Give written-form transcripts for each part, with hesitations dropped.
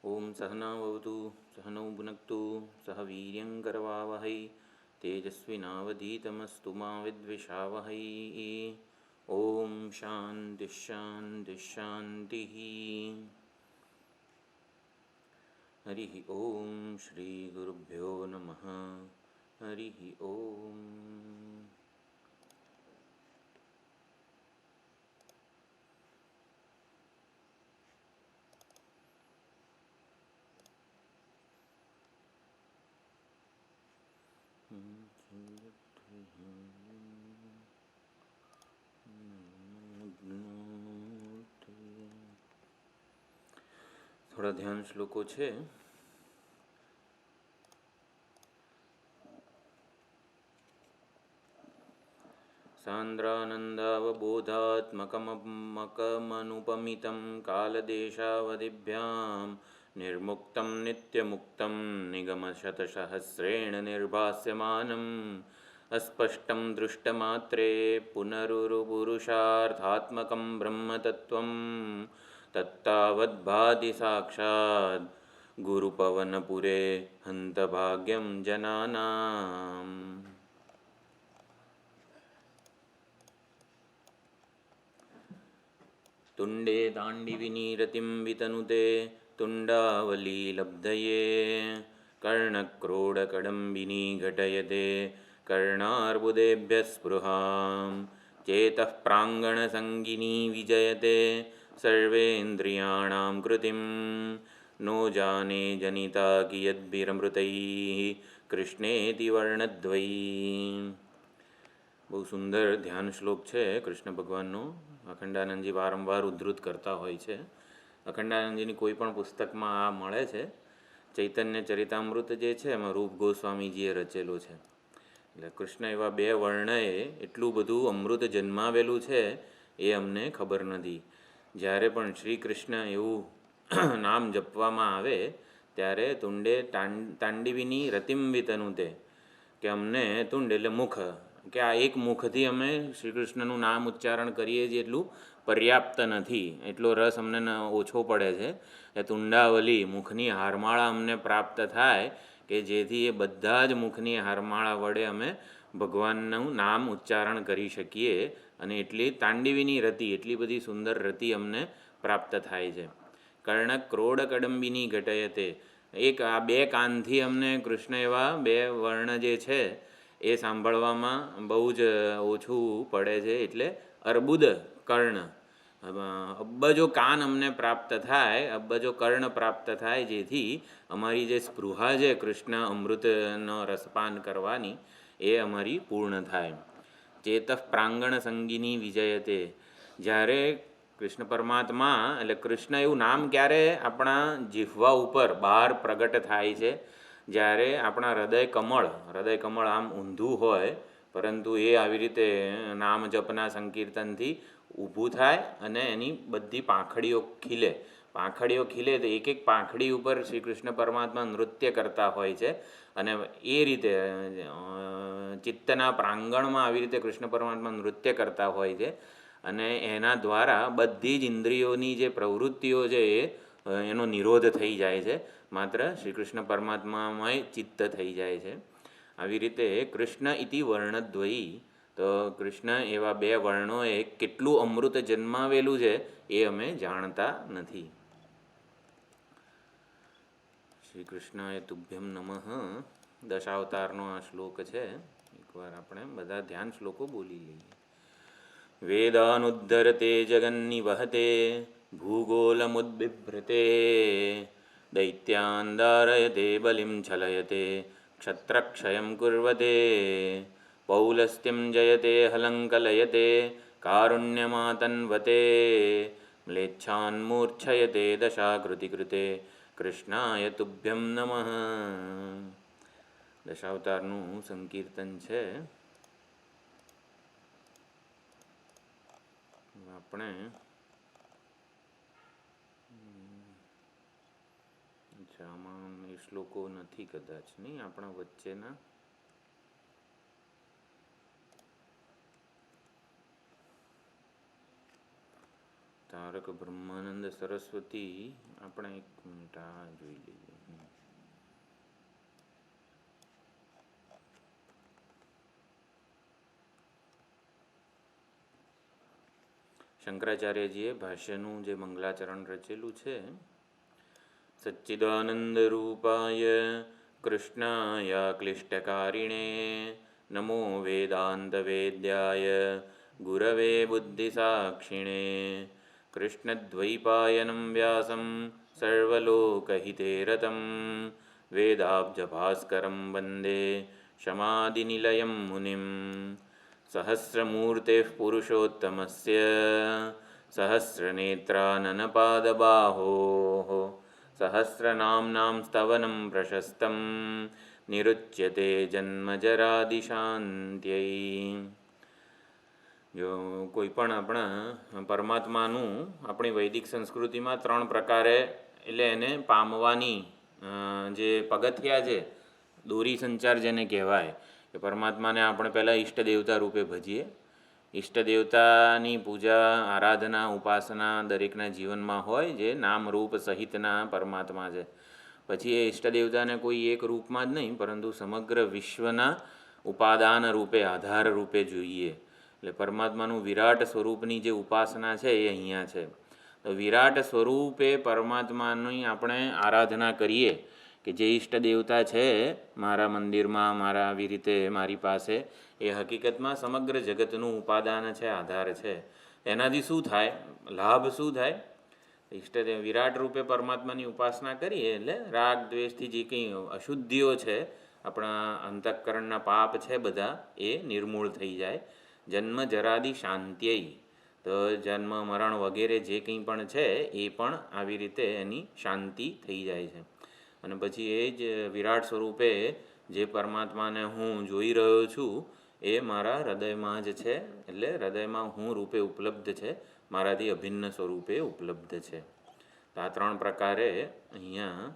ओम सहनावतु सहनौ भुनक्तु सह वीर्यङ्करवावहै तेजस्विनावधीतमस्तु मा विद्विषावहै। ओम शांति शांति शांति। हरि ओम श्री गुरुभ्यो नमः। हरि ओम। थोड़ा ध्यान श्लोको छे। सांद्रानन्दावबोधात्मकमनुपमितं कालदेशावधिभ्यां निर्मुक्तं नित्यमुक्तं निगमशतसहस्रेण निर्भास्यमानम् अस्पष्टं दृष्टमात्रे पुनरुरुपुरुषार्थात्मकं ब्रह्मतत्त्वं तत्तावद्भाति साक्षात् गुरुपवनपुरे हन्तभाग्यं जनानाम्। तुण्डे दाण्डिविनीरतिं वितनुते तुण्डावलीलब्धये कर्णक्रोडकडम्बिनी घटयते कर्णार्बुदेभ्यः स्पृहां चेतः प्राङ्गणसङ्गिनी विजयते सर्वेन्द्रियाणां कृतिं नो जाने जनिता कियद्भिरमृतैः कृष्णेति वर्णद्वयी। बहुत सुंदर ध्यान श्लोक है कृष्ण भगवानનો। અખંડાનંદજી વારંવાર ઉદ્ધૃત કરતા હોય છે। અખંડાનંદજીની કોઈ પણ પુસ્તકમાં આ મળે છે। ચૈતન્ય ચરિતામૃત જે છે એમાં રૂપ ગોસ્વામીજીએ રચેલું છે। એટલે કૃષ્ણ એવા બે વર્ણએ એટલું બધું અમૃત જન્માવેલું છે એ અમને ખબર નથી। જ્યારે પણ શ્રી કૃષ્ણ એવું નામ જપવામાં આવે ત્યારે તુંડે તાંડિવીની રતિમ વિતનુતે કે અમને તુંડ એટલે મુખ કે આ એક મુખથી અમે શ્રી કૃષ્ણનું નામ ઉચ્ચારણ કરીએ છીએ એટલું પર્યાપ્ત નથી, એટલો રસ અમને ઓછો પડે છે। એ તુંડાવલી મુખની હારમાળા અમને પ્રાપ્ત થાય કે જેથી એ બધા જ મુખની હારમાળા વડે અમે ભગવાનનું નામ ઉચ્ચારણ કરી શકીએ અને એટલી તાંડિવીની રતિ એટલી બધી સુંદર રતિ અમને પ્રાપ્ત થાય છે। કર્ણક ક્રોડ કડંબીની ઘટયતે એક આ બે કાનથી અમને કૃષ્ણ એવા બે વર્ણ જે છે એ સાંભળવામાં બહુ જ ઓછું પડે છે। એટલે અર્બુદ કર્ણ અબ્બજો કાન અમને પ્રાપ્ત થાય, અબ્બજો કર્ણ પ્રાપ્ત થાય જેથી અમારી જે સ્પૃહા છે કૃષ્ણ અમૃતનો રસપાન કરવાની એ અમારી પૂર્ણ થાય। ચેતઃ પ્રાંગણ સંગીની વિજયતે જ્યારે કૃષ્ણ પરમાત્મા એટલે કૃષ્ણ એવું નામ ક્યારે આપણા જીહ્વા ઉપર બહાર પ્રગટ થાય છે જ્યારે આપણા હૃદય કમળ આમ ઊંધું હોય પરંતુ એ આવી રીતે નામ જપના સંકીર્તનથી ઊભું થાય અને એની બધી પાંખડીઓ ખીલે તો એક એક પાંખડી ઉપર શ્રી કૃષ્ણ પરમાત્મા નૃત્ય કરતા હોય છે અને એ રીતે ચિત્તના પ્રાંગણમાં આવી રીતે કૃષ્ણ પરમાત્મા નૃત્ય કરતા હોય છે અને એના દ્વારા બધી જ ઇન્દ્રિયોની જે પ્રવૃત્તિઓ છે એનો નિરોધ થઈ જાય છે, માત્ર શ્રી કૃષ્ણ પરમાત્મામાં ચિત્ત થઈ જાય છે। આવી રીતે કૃષ્ણ ઇતિ વર્ણદ્વયી તો કૃષ્ણ એવા બે વર્ણોએ કેટલું અમૃત જન્માવેલું છે એ અમે જાણતા નથી। શ્રી કૃષ્ણાય તુભ્યમ નમઃ દશાવતારનો આ શ્લોક છે। એકવાર આપણે બધા ધ્યાન શ્લોકો બોલી લઈએ। વેદાનુદ્ધરતે જગન્નિવહતે ભૂગોલમુદ્બિભ્રતે દૈત્યાન દારયતે બલિમ છલયતે ક્ષત્રક્ષયં કુર્વતે પૌલસ્ત્યં જયતે હલંકલયતે કારુણ્યમાતન્વતે મ્લેચ્છાન મૂર્છયતે દશાકૃતિકૃતે કૃષ્ણાય તુભ્યમ નમઃ। દશાવતારનું સંકીર્તન છે। આપણે આમાં એ શ્લોકો નથી કદાચ નહીં આપણા વચ્ચેના। તારક બ્રહ્માનંદ સરસ્વતી આપણે એક મિનિટ આ જોઈ લઈએ. શંકરાચાર્યજીએ ભાષ્યનું જે મંગલાચરણ રચેલું છે. સચ્ચિદાનંદ રૂપાય કૃષ્ણાય ક્લિષ્ટકારિણે નમો વેદાંત વેદ્યાય ગુરવે બુદ્ધિસાક્ષિણે કૃષ્ણદ્વૈપાયनं વ્યાસં સર્વલોકહિતે રतं વેદાબ્જભાસ્કરં વંદે શમાદિનિલયં મુનિં સહસ્રમૂર્તેઃ પુરુષોત્તમસ્ય સહસ્રનેત્રાનનપાદબાહોः સહસ્રનામ્નાં સ્તવनं પ્રશસ્तं નિરુચ્યતે જન્મજરાદિશાન્ત્यै. જો કોઈ પણ આપણા પરમાત્માનું આપણી વૈદિક સંસ્કૃતિમાં 3 પ્રકારે એટલે એને પામવાની જે પગથિયા છે, દોરી સંચાર જેને કહેવાય, કે પરમાત્માને આપણે પહેલાં ઈષ્ટ દેવતા રૂપે ભજીએ. ઈષ્ટ દેવતાની પૂજા, આરાધના, ઉપાસના દરેકના જીવનમાં હોય, જે નામ રૂપ સહિતના પરમાત્મા છે. પછી એ ઈષ્ટ દેવતાને કોઈ એક રૂપમાં જ નહીં, પરંતુ સમગ્ર વિશ્વના ઉપાદાન રૂપે, આધાર રૂપે જોઈએ. એટલે પરમાત્માનું વિરાટ સ્વરૂપની જે ઉપાસના છે એ અહીંયા છે. તો વિરાટ સ્વરૂપે પરમાત્માની આપણે આરાધના કરીએ, કે જે ઈષ્ટ દેવતા છે મારા મંદિરમાં, મારા આવી રીતે મારી પાસે, એ હકીકતમાં સમગ્ર જગતનું ઉપાદાન છે, આધાર છે. એનાથી શું થાય, લાભ શું થાય? ઈષ્ટદેવ વિરાટ રૂપે પરમાત્માની ઉપાસના કરીએ એટલે રાગ દ્વેષથી જે કંઈ અશુદ્ધિઓ છે, આપણા અંતઃકરણના પાપ છે બધા, એ નિર્મૂળ થઈ જાય. જન્મ જરાદિ શાંત્યય, તો જન્મ મરણ વગેરે જે કંઈ પણ છે એ પણ આવી રીતે એની શાંતિ થઈ જાય છે. અને પછી એ જ વિરાટ સ્વરૂપે જે પરમાત્માને હું જોઈ રહ્યો છું એ મારા હૃદયમાં જ છે. એટલે હૃદયમાં હું રૂપે ઉપલબ્ધ છે, મારાથી અભિન્ન સ્વરૂપે ઉપલબ્ધ છે. તો આ 3 પ્રકારે અહીંયા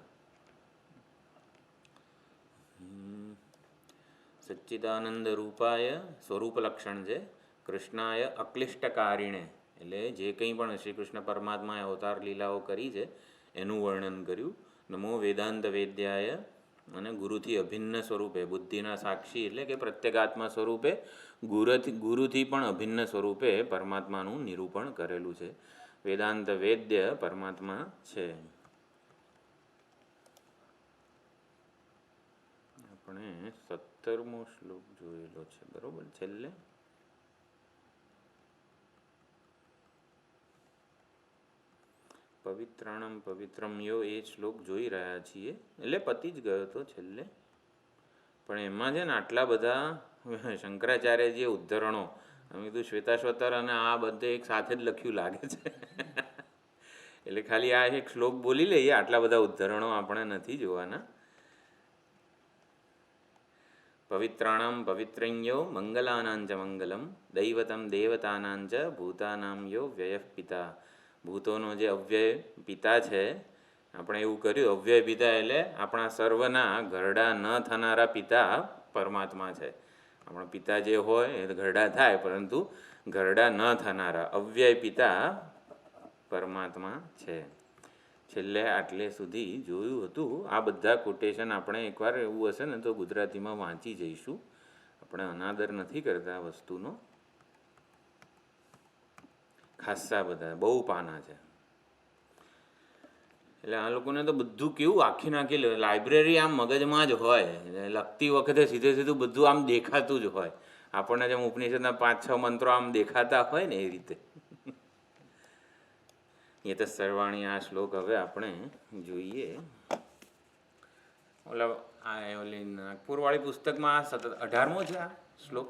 સચ્ચિદાનંદ રૂપાય સ્વરૂપ લક્ષણ છે. કૃષ્ણાય અક્લિષ્ટકારિણે, એટલે જે કંઈ પણ શ્રી કૃષ્ણ પરમાત્માએ અવતાર લીલાઓ કરી છે એનું વર્ણન કર્યું. નમો વેદાંત વેદ્યાય, અને ગુરુથી અભિન્ન સ્વરૂપે, બુદ્ધિના સાક્ષી એટલે કે પ્રત્યેગાત્મા સ્વરૂપે, ગુરુથી પણ અભિન્ન સ્વરૂપે પરમાત્માનું નિરૂપણ કરેલું છે. વેદાંત વેદ્ય પરમાત્મા છે. આપણે 17મો શ્લોક જોયેલો છે, બરોબર? છેલ્લે પવિત્રાણમ પવિત્રમ યો, એ શ્લોક જોઈ રહ્યા છીએ. એટલે પતી જ ગયો હતો છેલ્લે. પણ એમાં છે ને આટલા બધા શંકરાચાર્યજીએ ઉદ્ધરણો, અમે કીધું શ્વેતાશ્વતર અને આ બધે એક સાથે જ લખ્યું લાગે છે. એટલે ખાલી આ એક શ્લોક બોલી લઈએ, આટલા બધા ઉદ્ધરણો આપણે નથી જોવાના. પવિત્રાણામ પવિત્રયો મંગલાનાંચ મંગલમ દૈવતમ દેવતાનાંચ ભૂતાનામ યો વ્યય પિતા. ભૂતોનો જે અવ્યય પિતા છે, આપણે એવું કર્યું, અવ્યય પિતા એટલે આપણા સર્વના ઘરડા ન થનારા પિતા પરમાત્મા છે. આપણા પિતા જે હોય એ ઘરડા થાય, પરંતુ ઘરડા ન થનારા અવ્યય પિતા પરમાત્મા છે. છેલ્લે આટલે સુધી જોયું હતું. આ બધા કોટેશન આપણે એકવાર એવું હશે ને તો ગુજરાતીમાં વાંચી જઈશું. આપણે અનાદર નથી કરતા વસ્તુનો. ખાસ્સા બધા, બહુ પાના છે. એટલે આ લોકોને તો બધું કેવું આખી નાખી લાઇબ્રેરી આમ મગજમાં જ હોય. લખતી વખતે સીધે સીધું બધું આમ દેખાતું જ હોય. આપણને જેમ ઉપનિષદના 5-6 મંત્રો આમ દેખાતા હોય ને એ રીતે. એ તો સર્વાણી આ શ્લોક હવે આપણે જોઈએ. ઓલી નાગપુરવાળી પુસ્તકમાં 18મો છે આ શ્લોક.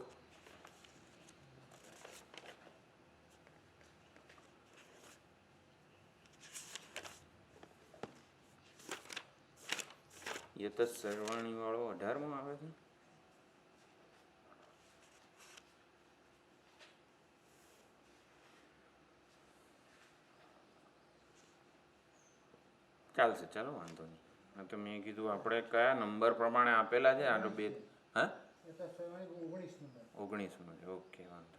એ તો સર્વાણી વાળો 18મો આવે છે. ચાલશે, ચાલો વાંધો નહીં. હા, તો મેં કીધું આપણે કયા નંબર પ્રમાણે આપેલા છે આ બે? હા, 19 ઓકે, વાંધો.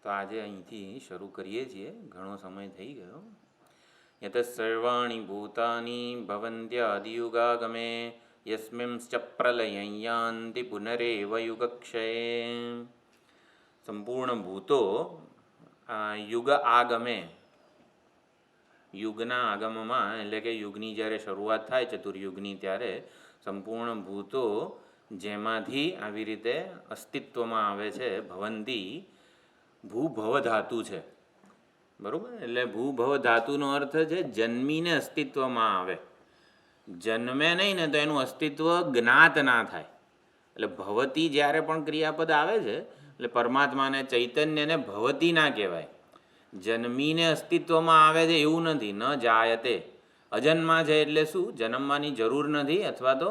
તો આજે અહીંથી શરૂ કરીએ છીએ, ઘણો સમય થઈ ગયો. યત સર્વાણી ભૂતાની ભવન્ત્યાદિયુગાગમે યસ્મિંશ્ચ પ્રલયં યાન્તિ પુનરેવ યુગક્ષયે. સંપૂર્ણ ભૂતો યુગ આગમે, યુગના આગમમાં એટલે કે યુગની જ્યારે શરૂઆત થાય ચતુર્યુગની, ત્યારે સંપૂર્ણ ભૂતો જેમાંથી આવી રીતે અસ્તિત્વમાં આવે છે, ભવંતી ભૂભવ ધાતુ છે, બરાબર. એટલે ભૂભવ ધાતુનો અર્થ છે જન્મીને અસ્તિત્વમાં આવે. જન્મે નહીં ને તો એનું અસ્તિત્વ જ્ઞાત ના થાય. એટલે ભવતી જ્યારે પણ ક્રિયાપદ આવે છે એટલે પરમાત્માને ચૈતન્યને ભવતી ના કહેવાય. જન્મીને અસ્તિત્વમાં આવે છે એવું નથી. ન જાયતે, અજન્મા છે એટલે શું? જન્મવાની જરૂર નથી, અથવા તો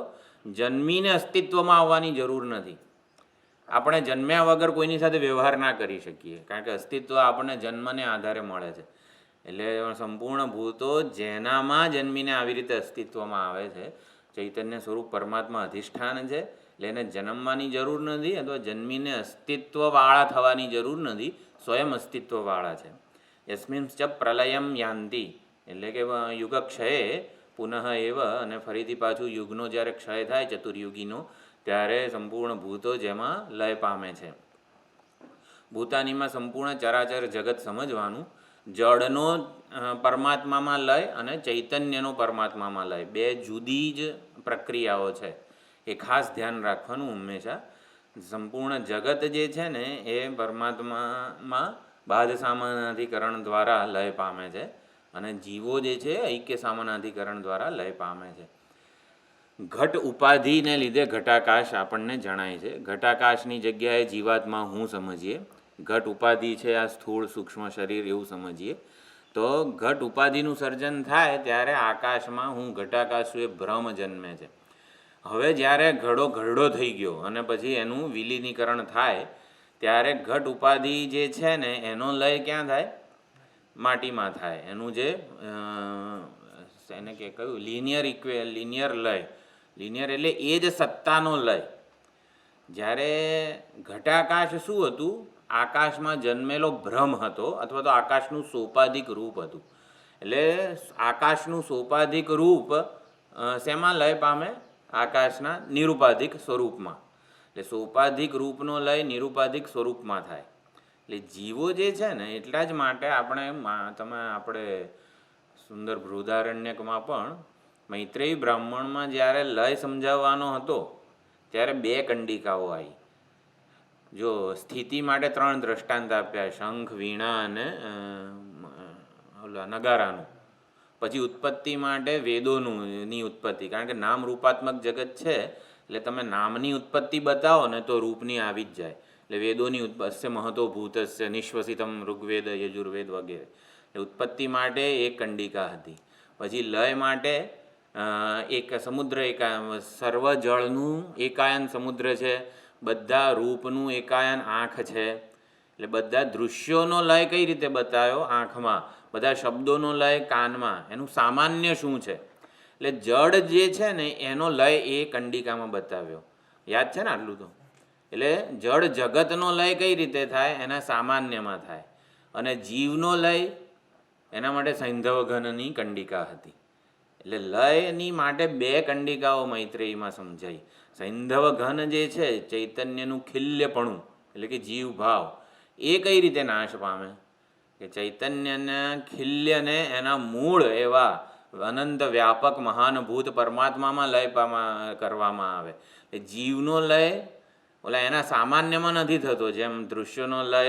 જન્મીને અસ્તિત્વમાં આવવાની જરૂર નથી. આપણે જન્મ્યા વગર કોઈની સાથે વ્યવહાર ના કરી શકીએ, કારણ કે અસ્તિત્વ આપણને જન્મને આધારે મળે છે. એટલે સંપૂર્ણ ભૂતો જેનામાં જન્મીને આવી રીતે અસ્તિત્વમાં આવે છે, ચૈતન્ય સ્વરૂપ પરમાત્મા અધિષ્ઠાન છે. એટલે એને જન્મવાની જરૂર નથી, અથવા જન્મીને અસ્તિત્વવાળા થવાની જરૂર નથી, સ્વયં અસ્તિત્વવાળા છે. યસ્મિંશ્ચ પ્રલયં યાન્તિ, એટલે કે યુગક્ષયે પુનઃ એવ, અને ફરીથી પાછું યુગનો જ્યારે ક્ષય થાય ચતુર્યુગીનો, ત્યારે સંપૂર્ણ ભૂતો જેમાં લય પામે છે. ભૂતાનીમાં સંપૂર્ણ ચરાચર જગત સમજવાનું. જળનો પરમાત્મામાં લય અને ચૈતન્યનો પરમાત્મામાં લય, બે જુદી જ પ્રક્રિયાઓ છે. એ ખાસ ધ્યાન રાખવાનું હંમેશા. સંપૂર્ણ જગત જે છે ને એ પરમાત્મામાં બાધ સામાનાધિકરણ દ્વારા લય પામે છે, અને જીવો જે છે ઐક્ય સામાનાધિકરણ દ્વારા લય પામે છે. ઘટ ઉપાધિને લીધે ઘટાકાશ આપણને જણાય છે. ઘટાકાશની જગ્યાએ જીવાત્મા હું સમજીએ, ઘટ ઉપાધિ છે આ સ્થૂળ સૂક્ષ્મ શરીર એવું સમજીએ, તો ઘટ ઉપાધિનું સર્જન થાય ત્યારે આકાશમાં હું ઘટાકાશ એ ભ્રમ જન્મે છે. હવે જ્યારે ઘડો ઘરડો થઈ ગયો અને પછી એનું વિલીનીકરણ થાય, ત્યારે ઘટ ઉપાધિ જે છે ને એનો લય ક્યાં થાય? માટીમાં થાય. એનું જે એને કે કયું લિનિયર લય, લિનિયર એટલે એ જ સત્તાનો લય. જ્યારે ઘટાકાશ શું હતું? આકાશમાં જન્મેલો ભ્રમ હતો, અથવા તો આકાશનું સોપાધિક રૂપ હતું. એટલે આકાશનું સોપાધિક રૂપ શેમાં લય પામે? આકાશના નિરુપાધિક સ્વરૂપમાં. એટલે સોપાધિક રૂપનો લય નિરુપાધિક સ્વરૂપમાં થાય. એટલે જીવો જે છે ને એટલા જ માટે આપણે સુંદર બૃહદારણ્યકમાં પણ મૈત્રેયી બ્રાહ્મણમાં જ્યારે લય સમજાવવાનો હતો ત્યારે બે કંડિકાઓ આવી. જો સ્થિતિ માટે 3 દ્રષ્ટાંત આપ્યા, શંખ, વીણા અને નગારાનું. પછી ઉત્પત્તિ માટે વેદોની ઉત્પત્તિ, કારણ કે નામ રૂપાત્મક જગત છે, એટલે તમે નામની ઉત્પત્તિ બતાવો ને તો રૂપની આવી જ જાય. એટલે વેદોની અસ્ય મહતો ભૂતસ્ય નિશ્વસિતમ ઋગ્વેદ યજુર્વેદ વગેરે. એટલે ઉત્પત્તિ માટે એક કંડિકા હતી. પછી લય માટે એક સમુદ્ર સર્વ જળનું એકાયન સમુદ્ર છે, બધા રૂપનું એકાયન આંખ છે. એટલે બધા દૃશ્યોનો લય કઈ રીતે બતાવ્યો? આંખમાં. બધા શબ્દોનો લય કાનમાં. એનું સામાન્ય શું છે? એટલે જડ જે છે ને એનો લય એ કંડિકામાં બતાવ્યો. યાદ છે ને આટલું તો? એટલે જડ જગતનો લય કઈ રીતે થાય? એના સામાન્યમાં થાય. અને જીવનો લય એના માટે સૈંધવઘનની કંડિકા હતી. એટલે લયની માટે 2 કંડિકાઓ મૈત્રેયીમાં સમજાઈ. સૈંધવઘન જે છે ચૈતન્યનું ખિલ્યપણું, એટલે કે જીવ ભાવ, એ કઈ રીતે નાશ પામે? કે ચૈતન્યના ખિલ્યને એના મૂળ એવા અનંત વ્યાપક મહાનભૂત પરમાત્મામાં લય કરવામાં આવે. એ જીવનો લય ઓલા એના સામાન્યમાં નથી થતો, જેમ દૃશ્યનો લય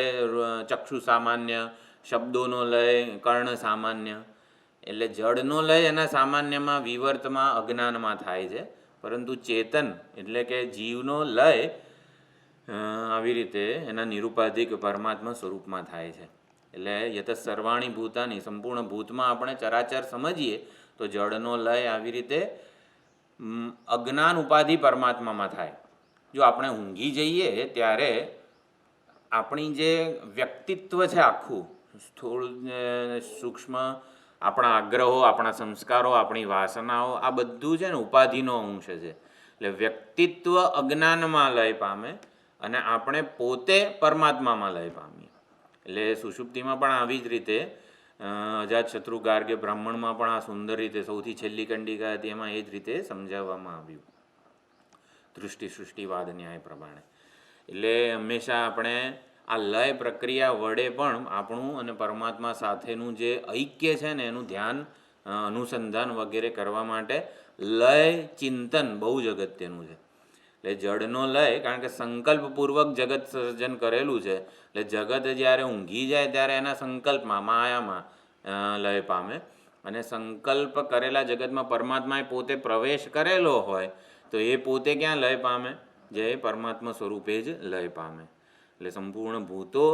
ચક્ષુ સામાન્ય, શબ્દોનો લય કર્ણ સામાન્ય. એટલે જડનો લય એના સામાન્યમાં વિવર્તમાં અજ્ઞાનમાં થાય છે, પરંતુ ચેતન એટલે કે જીવનો લય આવી રીતે એના નિરુપાધિક પરમાત્મા સ્વરૂપમાં થાય છે. એટલે યત સર્વાણી ભૂતાની, સંપૂર્ણ ભૂતમાં આપણે ચરાચર સમજીએ તો જડનો લય આવી રીતે અજ્ઞાન ઉપાધિ પરમાત્મામાં થાય. જો આપણે ઊંઘી જઈએ ત્યારે આપણી જે વ્યક્તિત્વ છે આખું સ્થૂળ સૂક્ષ્મ, આપણા આગ્રહો, આપણા સંસ્કારો, આપણી વાસનાઓ, આ બધું છે ને ઉપાધિનો અંશ છે. એટલે વ્યક્તિત્વ અજ્ઞાનમાં લય પામે અને આપણે પોતે પરમાત્મામાં લય પામીએ. એટલે સુષુપ્તિમાં પણ આવી જ રીતે અજાતશત્રુ ગાર્ગ્ય બ્રાહ્મણમાં પણ આ સુંદર રીતે સૌથી છેલ્લી કંડિકા હતી એમાં એ જ રીતે સમજાવવામાં આવ્યું દૃષ્ટિ સૃષ્ટિવાદ ન્યાય પ્રમાણે. એટલે હંમેશા આપણે આ લય પ્રક્રિયા વડે પણ આપણું અને પરમાત્મા સાથેનું જે ઐક્ય છે ને એનું ધ્યાન અનુસંધાન વગેરે કરવા માટે લય ચિંતન બહુ જ અગત્યનું છે. એટલે જડનો લય, કારણ કે સંકલ્પપૂર્વક જગત સર્જન કરેલું છે. એટલે જગત જ્યારે ઊંઘી જાય ત્યારે એના સંકલ્પમાં માયામાં લય પામે, અને સંકલ્પ કરેલા જગતમાં પરમાત્માએ પોતે પ્રવેશ કરેલો હોય તો એ પોતે ક્યાં લય પામે? જે પરમાત્મા સ્વરૂપે જ લય પામે. એટલે સંપૂર્ણ ભૂતો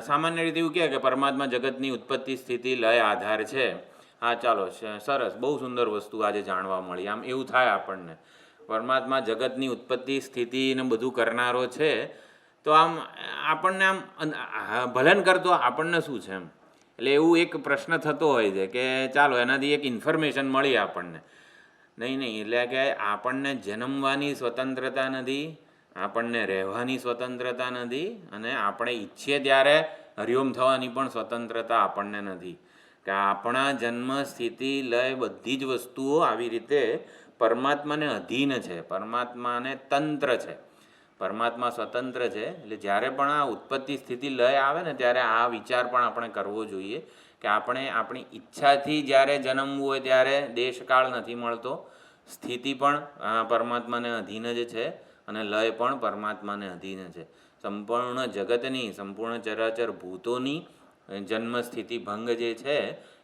સામાન્ય રીતે એવું કહે કે પરમાત્મા જગતની ઉત્પત્તિ સ્થિતિ લય આધાર છે. હા ચાલો સરસ, બહુ સુંદર વસ્તુ આજે જાણવા મળી. આમ એવું થાય આપણને પરમાત્મા જગતની ઉત્પત્તિ સ્થિતિ ને બધું કરનારો છે તો આમ આપણને આમ ભલન કરતો આપણને શું છે એમ. એટલે એવું એક પ્રશ્ન થતો હોય છે કે ચાલો એનાથી એક ઇન્ફોર્મેશન મળી આપણને. નહીં, એટલે કે આપણને જન્મવાની સ્વતંત્રતા નથી, આપણને રહેવાની સ્વતંત્રતા નથી, અને આપણે ઈચ્છીએ ત્યારે હરિઓમ થવાની પણ સ્વતંત્રતા આપણને નથી. કે આપણા જન્મ સ્થિતિ લય બધી જ વસ્તુઓ આવી રીતે પરમાત્માને અધીન છે, પરમાત્માને તંત્ર છે. પરમાત્મા સ્વતંત્ર છે. એટલે જ્યારે પણ આ ઉત્પત્તિ સ્થિતિ લય આવે ને ત્યારે આ વિચાર પણ આપણે કરવો જોઈએ કે આપણે આપણી ઈચ્છાથી જ્યારે જન્મવું હોય ત્યારે દેશકાળ નથી મળતો, સ્થિતિ પણ પરમાત્માને અધીન જ છે, અને લય પણ પરમાત્માને અધીન છે. સંપૂર્ણ જગતની, સંપૂર્ણ ચરાચર ભૂતોની જન્મ સ્થિતિ ભંગ જે છે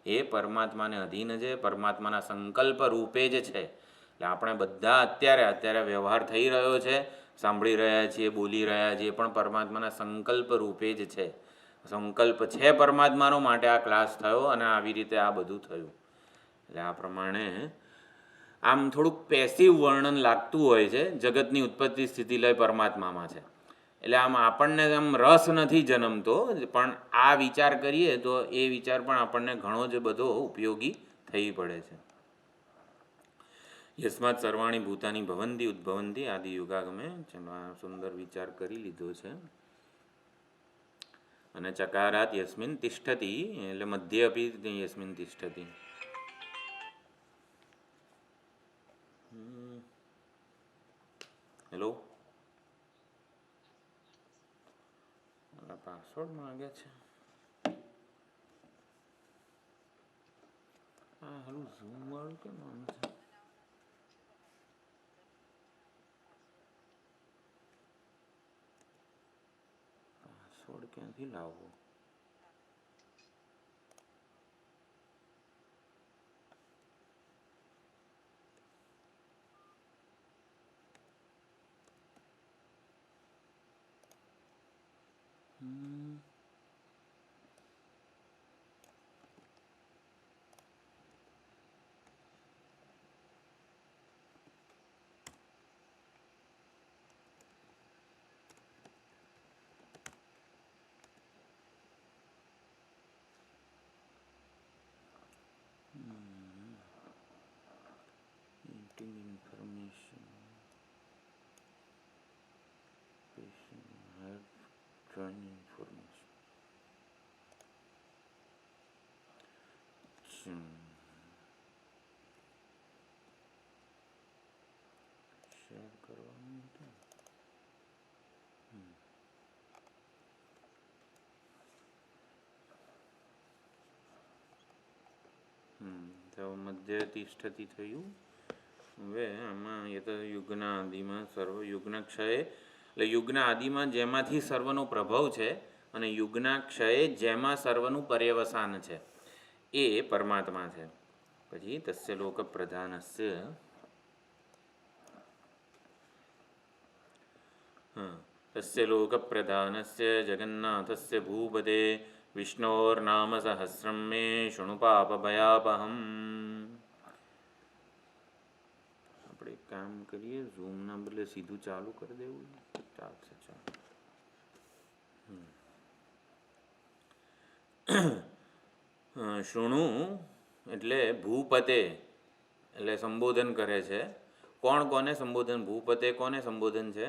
એ પરમાત્માને અધીન છે, પરમાત્માના સંકલ્પ રૂપે જ છે. એટલે આપણે બધા અત્યારે વ્યવહાર થઈ રહ્યો છે, સાંભળી રહ્યા છીએ, બોલી રહ્યા છીએ, પણ પરમાત્માના સંકલ્પ રૂપે જ છે. સંકલ્પ છે પરમાત્માનો, માટે આ ક્લાસ થયો અને આવી રીતે આ બધું થયું. એટલે આ પ્રમાણે આમ થોડુંક પેસિવ વર્ણન લાગતું હોય છે. જગતની ઉત્પત્તિ સ્થિતિ લય પરમાત્મામાં છે, એટલે આમ આપણને આમ રસ નથી જન્મતો, પણ આ વિચાર કરીએ તો એ વિચાર પણ આપણને ઘણો જ બધો ઉપયોગી થઈ પડે છે. યસ્માત સર્વાણી ભૂતાની ભવંતી ઉદ્ભવંતી આદિ યુગાગમે, જેમાં સુંદર વિચાર કરી લીધો છે. અને ચકારાત યસ્મિન તિષ્ઠતી, એટલે મધ્ય અપી યસ્મિન તિષ્ઠતી. હેલો, પાસવર્ડ માંગે છે. હા હાલું ઝૂમ વાળું કેમ આમ છે? પાસવર્ડ ક્યાંથી લાવવો? Information patient have join information. Share કરવાનું હતું. તો મધ્ય તિષ્ઠતી થયું. હવે આમાં એ તો યુગના આદિમાં સર્વ યુગના ક્ષયે, એટલે યુગના આદિમાં જેમાંથી સર્વનો પ્રભાવ છે અને યુગના ક્ષયે જેમાં સર્વનું પર્યવસાન છે એ પરમાત્મા છે. પછી તસ્ય લોક પ્રધાનસ્ય, તસ્ય લોક પ્રધાનસ્ય જગન્નાથસ્ય ભૂપતે વિષ્ણોર્નામ સહસ્રમ મે શૃણુ પાપ ભયાપહમ. આપણે કામ કરીએ, ઝૂમના બદલે સીધું ચાલુ કરી દેવું ચાલશે. શૃણુ એટલે ભૂપતે, એટલે સંબોધન કરે છે. કોણ કોને સંબોધન? ભૂપતે કોને સંબોધન છે?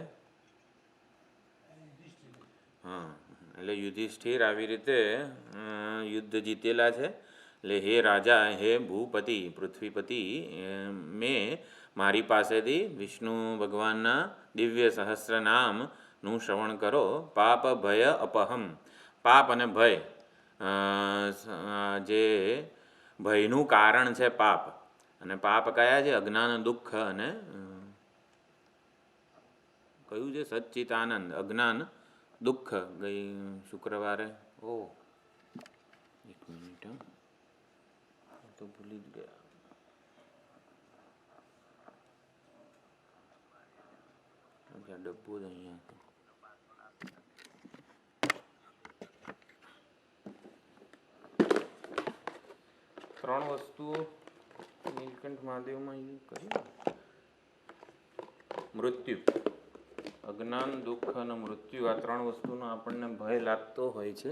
હા, એટલે યુધિષ્ઠિર આવી રીતે યુદ્ધ જીતેલા છે. એટલે હે રાજા, હે ભૂપતિ, પૃથ્વીપતિ, મેં મારી પાસેથી વિષ્ણુ ભગવાનના દિવ્ય સહસ્ર નામનું શ્રવણ કરો. પાપ ભય અપહમ, પાપ અને ભય, જે ભયનું કારણ છે પાપ, અને પાપ કયા છે? અજ્ઞાન, દુઃખ અને કયું છે? સચ્ચિતાનંદ. અજ્ઞાન, દુઃખ. ગઈ શુક્રવારે એક મિનિટ તો ભૂલી જ ગયા. ડબ્બો જ અહીંયા હતો. ત્રણ વસ્તુઓ નીલકંઠ મહાદેવમાં કરી. મૃત્યુ, અજ્ઞાન, દુઃખ અને મૃત્યુ, આ ત્રણ વસ્તુનો આપણને ભય લાગતો હોય છે.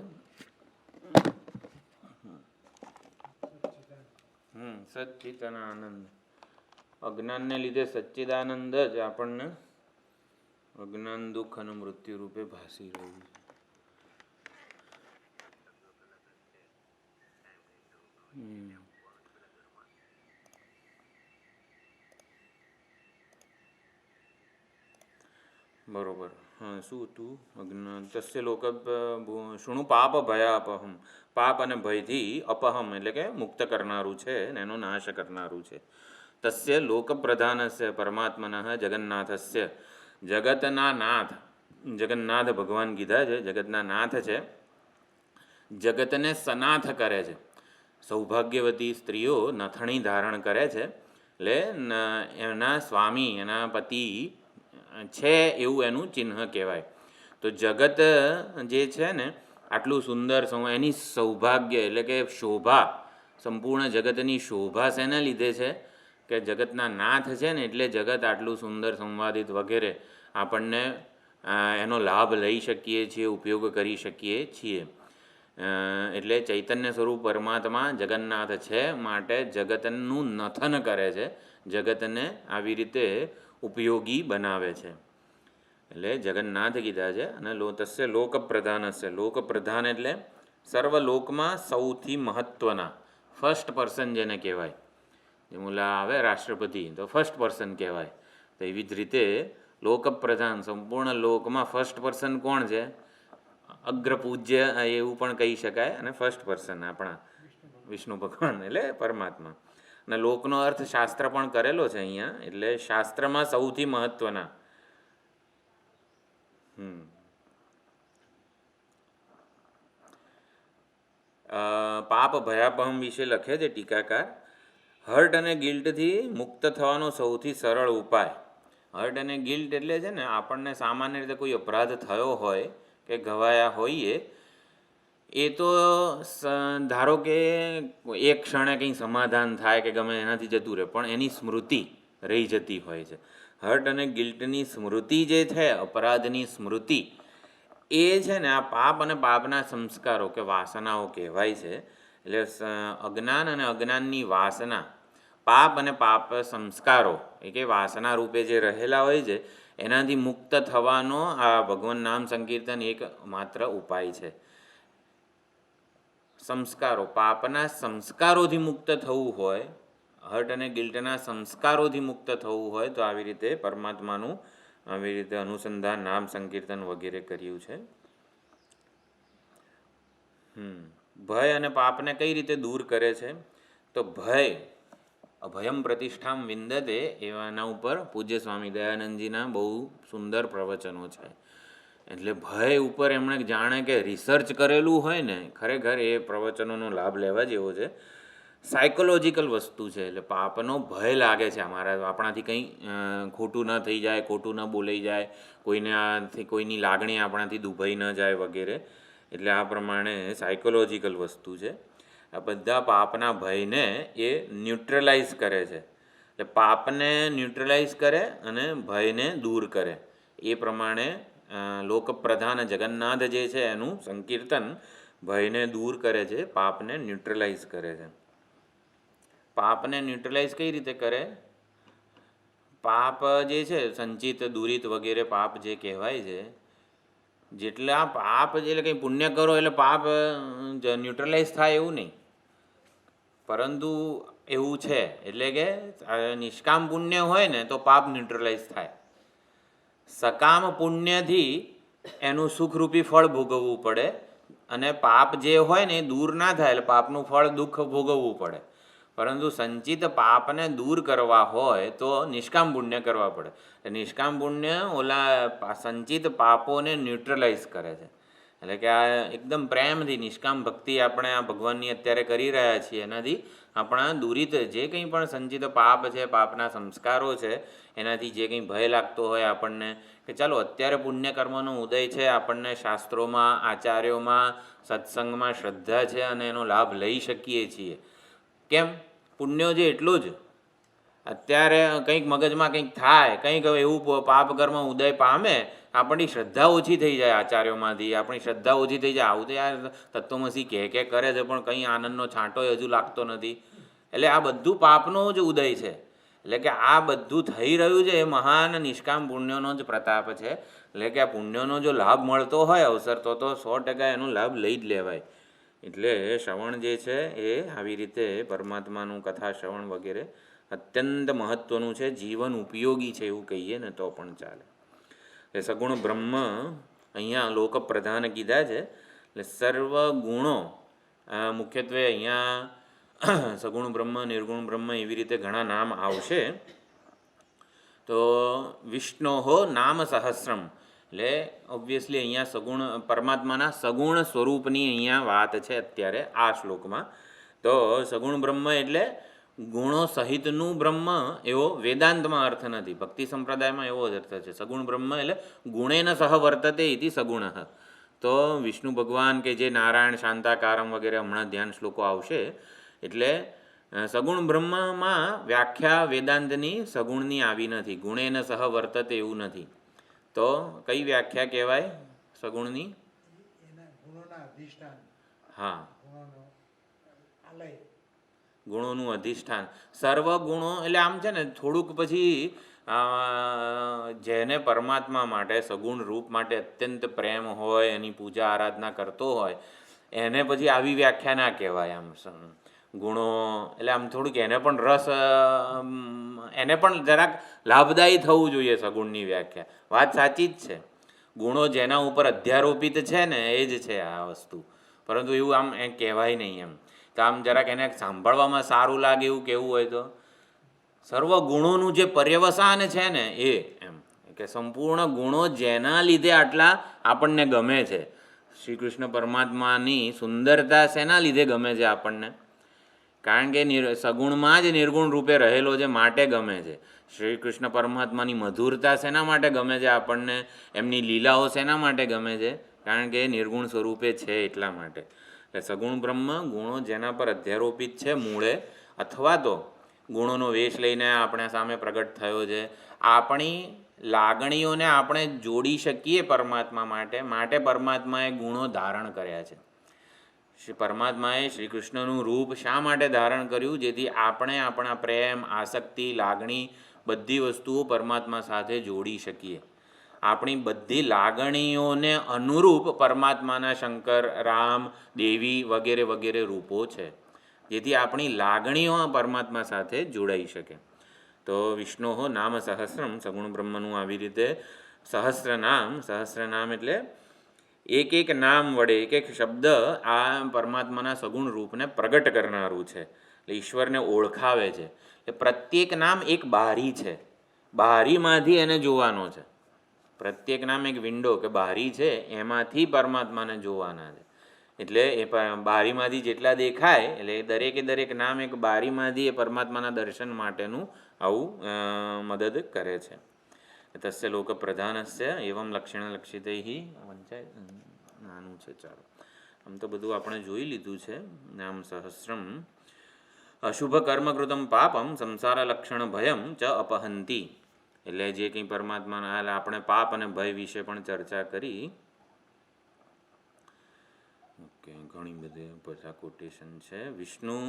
સચ્ચિદાનંદ, અજ્ઞાનને લીધે સચ્ચિદાનંદ જ આપણને અજ્ઞાન, દુઃખ અને મૃત્યુ રૂપે ભાસી રહ્યું છે. બરોબર. હા, શું હતું? અજ્ઞાન તસ્ય લોક શુણુ પાપ ભયાપહમ, પાપ અને ભયથી અપહમ એટલે કે મુક્ત કરનારું છે, એનો નાશ કરનારું છે. તસ્ય લોકપ્રધાનસ્ય પરમાત્મનઃ જગન્નાથસ્ય, જગતના નાથ, જગન્નાથ ભગવાન કીધા છે, જગતના નાથ છે, જગતને સનાથ કરે છે. સૌભાગ્યવતી સ્ત્રીઓ નથણી ધારણ કરે છે, એટલે એના સ્વામી, એના પતિ છે એવું એનું ચિહ્ન કહેવાય. તો જગત જે છે ને આટલું સુંદર, એની સૌભાગ્ય એટલે કે શોભા, સંપૂર્ણ જગતની શોભા શેના લીધે છે? કે જગતના નાથ છે ને, એટલે જગત આટલું સુંદર, સંવાદિત વગેરે આપણને એનો લાભ લઈ શકીએ છીએ, ઉપયોગ કરી શકીએ છીએ. એટલે ચૈતન્ય સ્વરૂપ પરમાત્મા જગન્નાથ છે, માટે જગતનું નથન કરે છે, જગતને આવી રીતે ઉપયોગી બનાવે છે. એટલે જગન્નાથ કીધા છે. અને તસ્ય લોકપ્રધાનસ્ય, લોકપ્રધાન એટલે સર્વલોકમાં સૌથી મહત્ત્વના, ફર્સ્ટ પર્સન જેને કહેવાય. જેમ ઓલા આવે રાષ્ટ્રપતિ, તો ફર્સ્ટ પર્સન કહેવાય. તો એવી જ રીતે લોકપ્રધાન, સંપૂર્ણ લોકમાં ફર્સ્ટ પર્સન કોણ છે? અગ્રપૂજ્ય એવું પણ કહી શકાય. અને ફર્સ્ટ પર્સન આપણા વિષ્ણુ ભગવાન એટલે પરમાત્મા. અને લોકનો અર્થ શાસ્ત્ર પણ કરેલો છે અહીંયા. એટલે શાસ્ત્રમાં સૌથી મહત્ત્વના. પાપ ભયાપહમ વિશે લખે છે ટીકાકાર. હર્ટ અને ગિલ્ટથી મુક્ત થવાનો સૌથી સરળ ઉપાય. હર્ટ અને ગિલ્ટ એટલે છે ને, આપણને સામાન્ય રીતે કોઈ અપરાધ થયો હોય કે ઘવાયા હોઈએ, એ તો ધારો કે એક ક્ષણે કંઈ સમાધાન થાય કે ગમે એનાથી જતું રહે, પણ એની સ્મૃતિ રહી જતી હોય છે. હર્ટ અને ગિલ્ટની સ્મૃતિ જે છે, અપરાધની સ્મૃતિ, એ છે ને આ પાપ અને પાપના સંસ્કારો કે વાસનાઓ કહેવાય છે. એટલે અજ્ઞાન અને અજ્ઞાનની વાસના, પાપ અને પાપ સંસ્કારો એ કે વાસના રૂપે જે રહેલા હોય છે, એનાથી મુક્ત થવાનો આ ભગવાન નામ સંકીર્તન એક માત્ર ઉપાય છે. સંસ્કારો, પાપના સંસ્કારોથી મુક્ત થવું હોય, હર્ટ અને ગિલ્ટના સંસ્કારોથી મુક્ત થવું હોય, તો આવી રીતે પરમાત્માનું આવી રીતે અનુસંધાન, નામ સંકીર્તન વગેરે કર્યું છે. ભય અને પાપને કઈ રીતે દૂર કરે છે? તો ભય, અભયમ પ્રતિષ્ઠામ વિંદતે, એવાના ઉપર પૂજ્ય સ્વામી દયાનંદજીના બહુ સુંદર પ્રવચનો છે. એટલે ભય ઉપર એમણે જાણે કે રિસર્ચ કરેલું હોય ને, ખરેખર એ પ્રવચનોનો લાભ લેવા જેવો છે. સાયકોલોજીકલ વસ્તુ છે. એટલે પાપનો ભય લાગે છે આપણાથી કંઈ ખોટું ન થઈ જાય, ખોટું ન બોલાઈ જાય, કોઈની લાગણી આપણાથી દુભાઈ ન જાય વગેરે. એટલે આ પ્રમાણે સાયકોલોજીકલ વસ્તુ છે. આ બધા પાપના ભયને એ ન્યુટ્રલાઇઝ કરે છે. એટલે પાપને ન્યુટ્રલાઇઝ કરે અને ભયને દૂર કરે. એ પ્રમાણે લોકપ્રધાન જગન્નાથ જે છે એનું સંકીર્તન ભયને દૂર કરે છે, પાપને ન્યુટ્રલાઇઝ કરે છે. પાપને ન્યુટ્રલાઇઝ કઈ રીતે કરે? પાપ જે છે સંચિત, દુરિત વગેરે પાપ જે કહેવાય છે, જેટલા પાપ એટલે કંઈ પુણ્ય કરો એટલે પાપ ન્યુટ્રલાઇઝ થાય એવું નહીં, પરંતુ એવું છે એટલે કે નિષ્કામ પુણ્ય હોય ને તો પાપ ન્યુટ્રલાઇઝ થાય. સકામ પુણ્યથી એનું સુખરૂપી ફળ ભોગવવું પડે, અને પાપ જે હોય ને એ દૂર ના થાય એટલે પાપનું ફળ દુઃખ ભોગવવું પડે. પરંતુ સંચિત પાપને દૂર કરવા હોય તો નિષ્કામ પુણ્ય કરવા પડે. નિષ્કામ પુણ્ય ઓલા સંચિત પાપોને ન્યુટ્રલાઇઝ કરે છે. એટલે કે આ એકદમ પ્રેમથી નિષ્કામ ભક્તિ આપણે આ ભગવાનની અત્યારે કરી રહ્યા છીએ, એનાથી આપણા દૂરિત જે કંઈ પણ સંચિત પાપ છે, પાપના સંસ્કારો છે, એનાથી જે કંઈ ભય લાગતો હોય આપણને કે ચાલો અત્યારે પુણ્ય કર્મનો ઉદય છે, આપણને શાસ્ત્રોમાં, આચાર્યોમાં, સત્સંગમાં શ્રદ્ધા છે અને એનો લાભ લઈ શકીએ છીએ. કેમ? પુણ્યો જે એટલું જ અત્યારે કંઈક મગજમાં કંઈક થાય, કંઈક એવું પાપ કર્મ ઉદય પામે, આપણી શ્રદ્ધા ઓછી થઈ જાય આચાર્યોમાંથી, આપણી શ્રદ્ધા ઓછી થઈ જાય. આવું તો યાર તત્વમસી કે કરે છે પણ કંઈ આનંદનો છાંટો હજુ લાગતો નથી. એટલે આ બધું પાપનો જ ઉદય છે. એટલે કે આ બધું થઈ રહ્યું છે એ મહાન નિષ્કામ પુણ્યનો જ પ્રતાપ છે. એટલે કે આ પુણ્યનો જો લાભ મળતો હોય અવસર તો 100% એનો લાભ લઈ જ લેવાય. એટલે શ્રવણ જે છે એ આવી રીતે પરમાત્માનું કથા શ્રવણ વગેરે અત્યંત મહત્ત્વનું છે, જીવન ઉપયોગી છે એવું કહીએ ને તો પણ ચાલે. એ સગુણ બ્રહ્મ અહીંયા લોક પ્રધાન કીધા છે. એટલે સર્વ ગુણો મુખ્યત્વે અહીંયા સગુણ બ્રહ્મ, નિર્ગુણ બ્રહ્મ એવી રીતે ઘણા નામ આવશે. તો વિષ્ણોહો નામ સહસ્રમ, એટલે ઓબ્વિયસલી અહીંયા સગુણ પરમાત્માના સગુણ સ્વરૂપની અહીંયા વાત છે અત્યારે આ શ્લોકમાં. તો સગુણ બ્રહ્મ એટલે ગુણો સહિતનું બ્રહ્મ એવો વેદાંતમાં અર્થ નથી, ભક્તિ સંપ્રદાયમાં એવો જ અર્થ છે. સગુણ બ્રહ્મ એટલે ગુણેન સહ વર્તતે ઇતિ સગુણ. તો વિષ્ણુ ભગવાન કે જે નારાયણ શાંતાકારમ વગેરે હમણાં ધ્યાન શ્લોકો આવશે. એટલે સગુણ બ્રહ્મમાં વ્યાખ્યા વેદાંતની સગુણની આવી નથી, ગુણેન સહ વર્તતે એવું નથી. તો કઈ વ્યાખ્યા કહેવાય સગુણની? હા, ગુણોનું અધિષ્ઠાન. સર્વ ગુણો એટલે આમ છે ને થોડુંક પછી જેને પરમાત્મા માટે સગુણ રૂપ માટે અત્યંત પ્રેમ હોય, એની પૂજા આરાધના કરતો હોય, એને પછી આવી વ્યાખ્યા ના કહેવાય. આમ ગુણો એટલે આમ થોડુંક એને પણ રસ, એને પણ જરાક લાભદાયી થવું જોઈએ સગુણની વ્યાખ્યા. વાત સાચી જ છે, ગુણો જેના ઉપર અધ્યારોપિત છે ને એ જ છે આ વસ્તુ, પરંતુ એવું આમ એ કહેવાય નહીં. એમ તો આમ જરાક એને સાંભળવામાં સારું લાગે એવું કહેવું હોય તો સર્વ ગુણોનું જે પર્યવસાન છે ને એ, એમ કે સંપૂર્ણ ગુણો જેના લીધે આટલા આપણને ગમે છે. શ્રી કૃષ્ણ પરમાત્માની સુંદરતા શેના લીધે ગમે છે આપણને? કારણ કે સગુણમાં જ નિર્ગુણ રૂપે રહેલો છે માટે ગમે છે. શ્રી કૃષ્ણ પરમાત્માની મધુરતા શેના માટે ગમે છે આપણને? એમની લીલાઓ શેના માટે ગમે છે? કારણ કે નિર્ગુણ સ્વરૂપે છે એટલા માટે. એટલે સગુણ બ્રહ્મ ગુણો જેના પર અધ્યારોપિત છે મૂળે, અથવા તો ગુણોનો વેશ લઈને આપણા સામે પ્રગટ થયો છે, આપણી લાગણીઓને આપણે જોડી શકીએ પરમાત્મા માટે પરમાત્માએ ગુણો ધારણ કર્યા છે. શ્રી પરમાત્માએ શ્રી કૃષ્ણનું રૂપ શા માટે ધારણ કર્યું? જેથી આપણે આપણા પ્રેમ, આસક્તિ, લાગણી બધી વસ્તુઓ પરમાત્મા સાથે જોડી શકીએ. આપણી બધી લાગણીઓને અનુરૂપ પરમાત્માના શંકર, રામ, દેવી વગેરે વગેરે રૂપો છે, જેથી આપણી લાગણીઓ પરમાત્મા સાથે જોડાઈ શકે. તો વિષ્ણોહો નામ સહસ્રમ, સગુણ બ્રહ્મનું આવી રીતે સહસ્ર નામ એટલે એક એક નામ વડે, એક એક શબ્દ આ પરમાત્માના સગુણ રૂપને પ્રગટ કરનારું છે, એટલે ઈશ્વરને ઓળખાવે છે. એ પ્રત્યેક નામ એક બારી છે, બારીમાંથી એને જોવાનો છે. પ્રત્યેક નામ એક વિન્ડો કે બારી છે, એમાંથી પરમાત્માને જોવાના છે. એટલે એ બારીમાંથી જેટલા દેખાય એટલે દરેકે દરેક નામ એક બારીમાંથી એ પરમાત્માના દર્શન માટેનું આવું મદદ કરે છે. તસ્ય લોક પ્રધાનસ્ય એવમ લક્ષણ લક્ષિતૈ વંચાય નાનું છે. ચાલો, આમ તો બધું આપણે જોઈ લીધું છે. નામ સહસ્રમ અશુભ કર્મકૃતમ પાપમ સંસાર લક્ષણ ભયમ ચ અપહંતી. એટલે જે કંઈ પરમાત્માના આપણે પાપ અને ભય વિશે પણ ચર્ચા કરી. ઓકે, ઘણી બધી બધા કોટેશન છે. વિષ્ણુ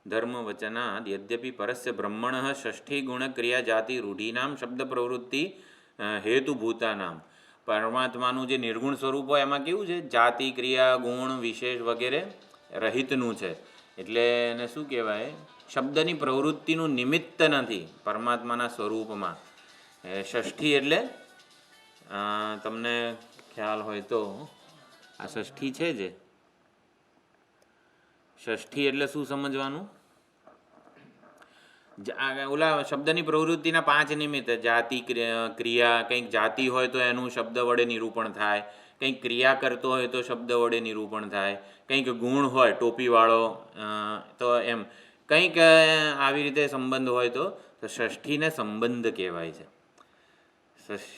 ધર્મ વચનાદ યદ્યપિ પરસ્ય બ્રહ્મણ ષષ્ઠી ગુણ ક્રિયા જાતિ રૂઢીનામ શબ્દ પ્રવૃત્તિ હેતુભૂતાનામ પરમાત્માનું જે નિર્ગુણ સ્વરૂપ હોય એમાં કેવું છે, જાતિ ક્રિયા ગુણ વિશેષ વગેરે રહિતનું છે. એટલે એને શું કહેવાય, શબ્દની પ્રવૃત્તિનું નિમિત્ત નથી પરમાત્માના સ્વરૂપમાં. ષષ્ઠી એટલે તમને ખ્યાલ હોય તો આ ષષ્ઠી છે જે ષષ્ઠી એટલે શું સમજવાનું, ઓલા શબ્દની પ્રવૃત્તિના 5 નિમિત્ત, જાતિ ક્રિયા, કંઈક જાતિ હોય તો એનું શબ્દ વડે નિરૂપણ થાય, કંઈક ક્રિયા કરતો હોય તો શબ્દ વડે નિરૂપણ થાય, કંઈક ગુણ હોય ટોપીવાળો તો એમ કંઈક આવી રીતે સંબંધ હોય તો ષષ્ઠીને સંબંધ કહેવાય છે.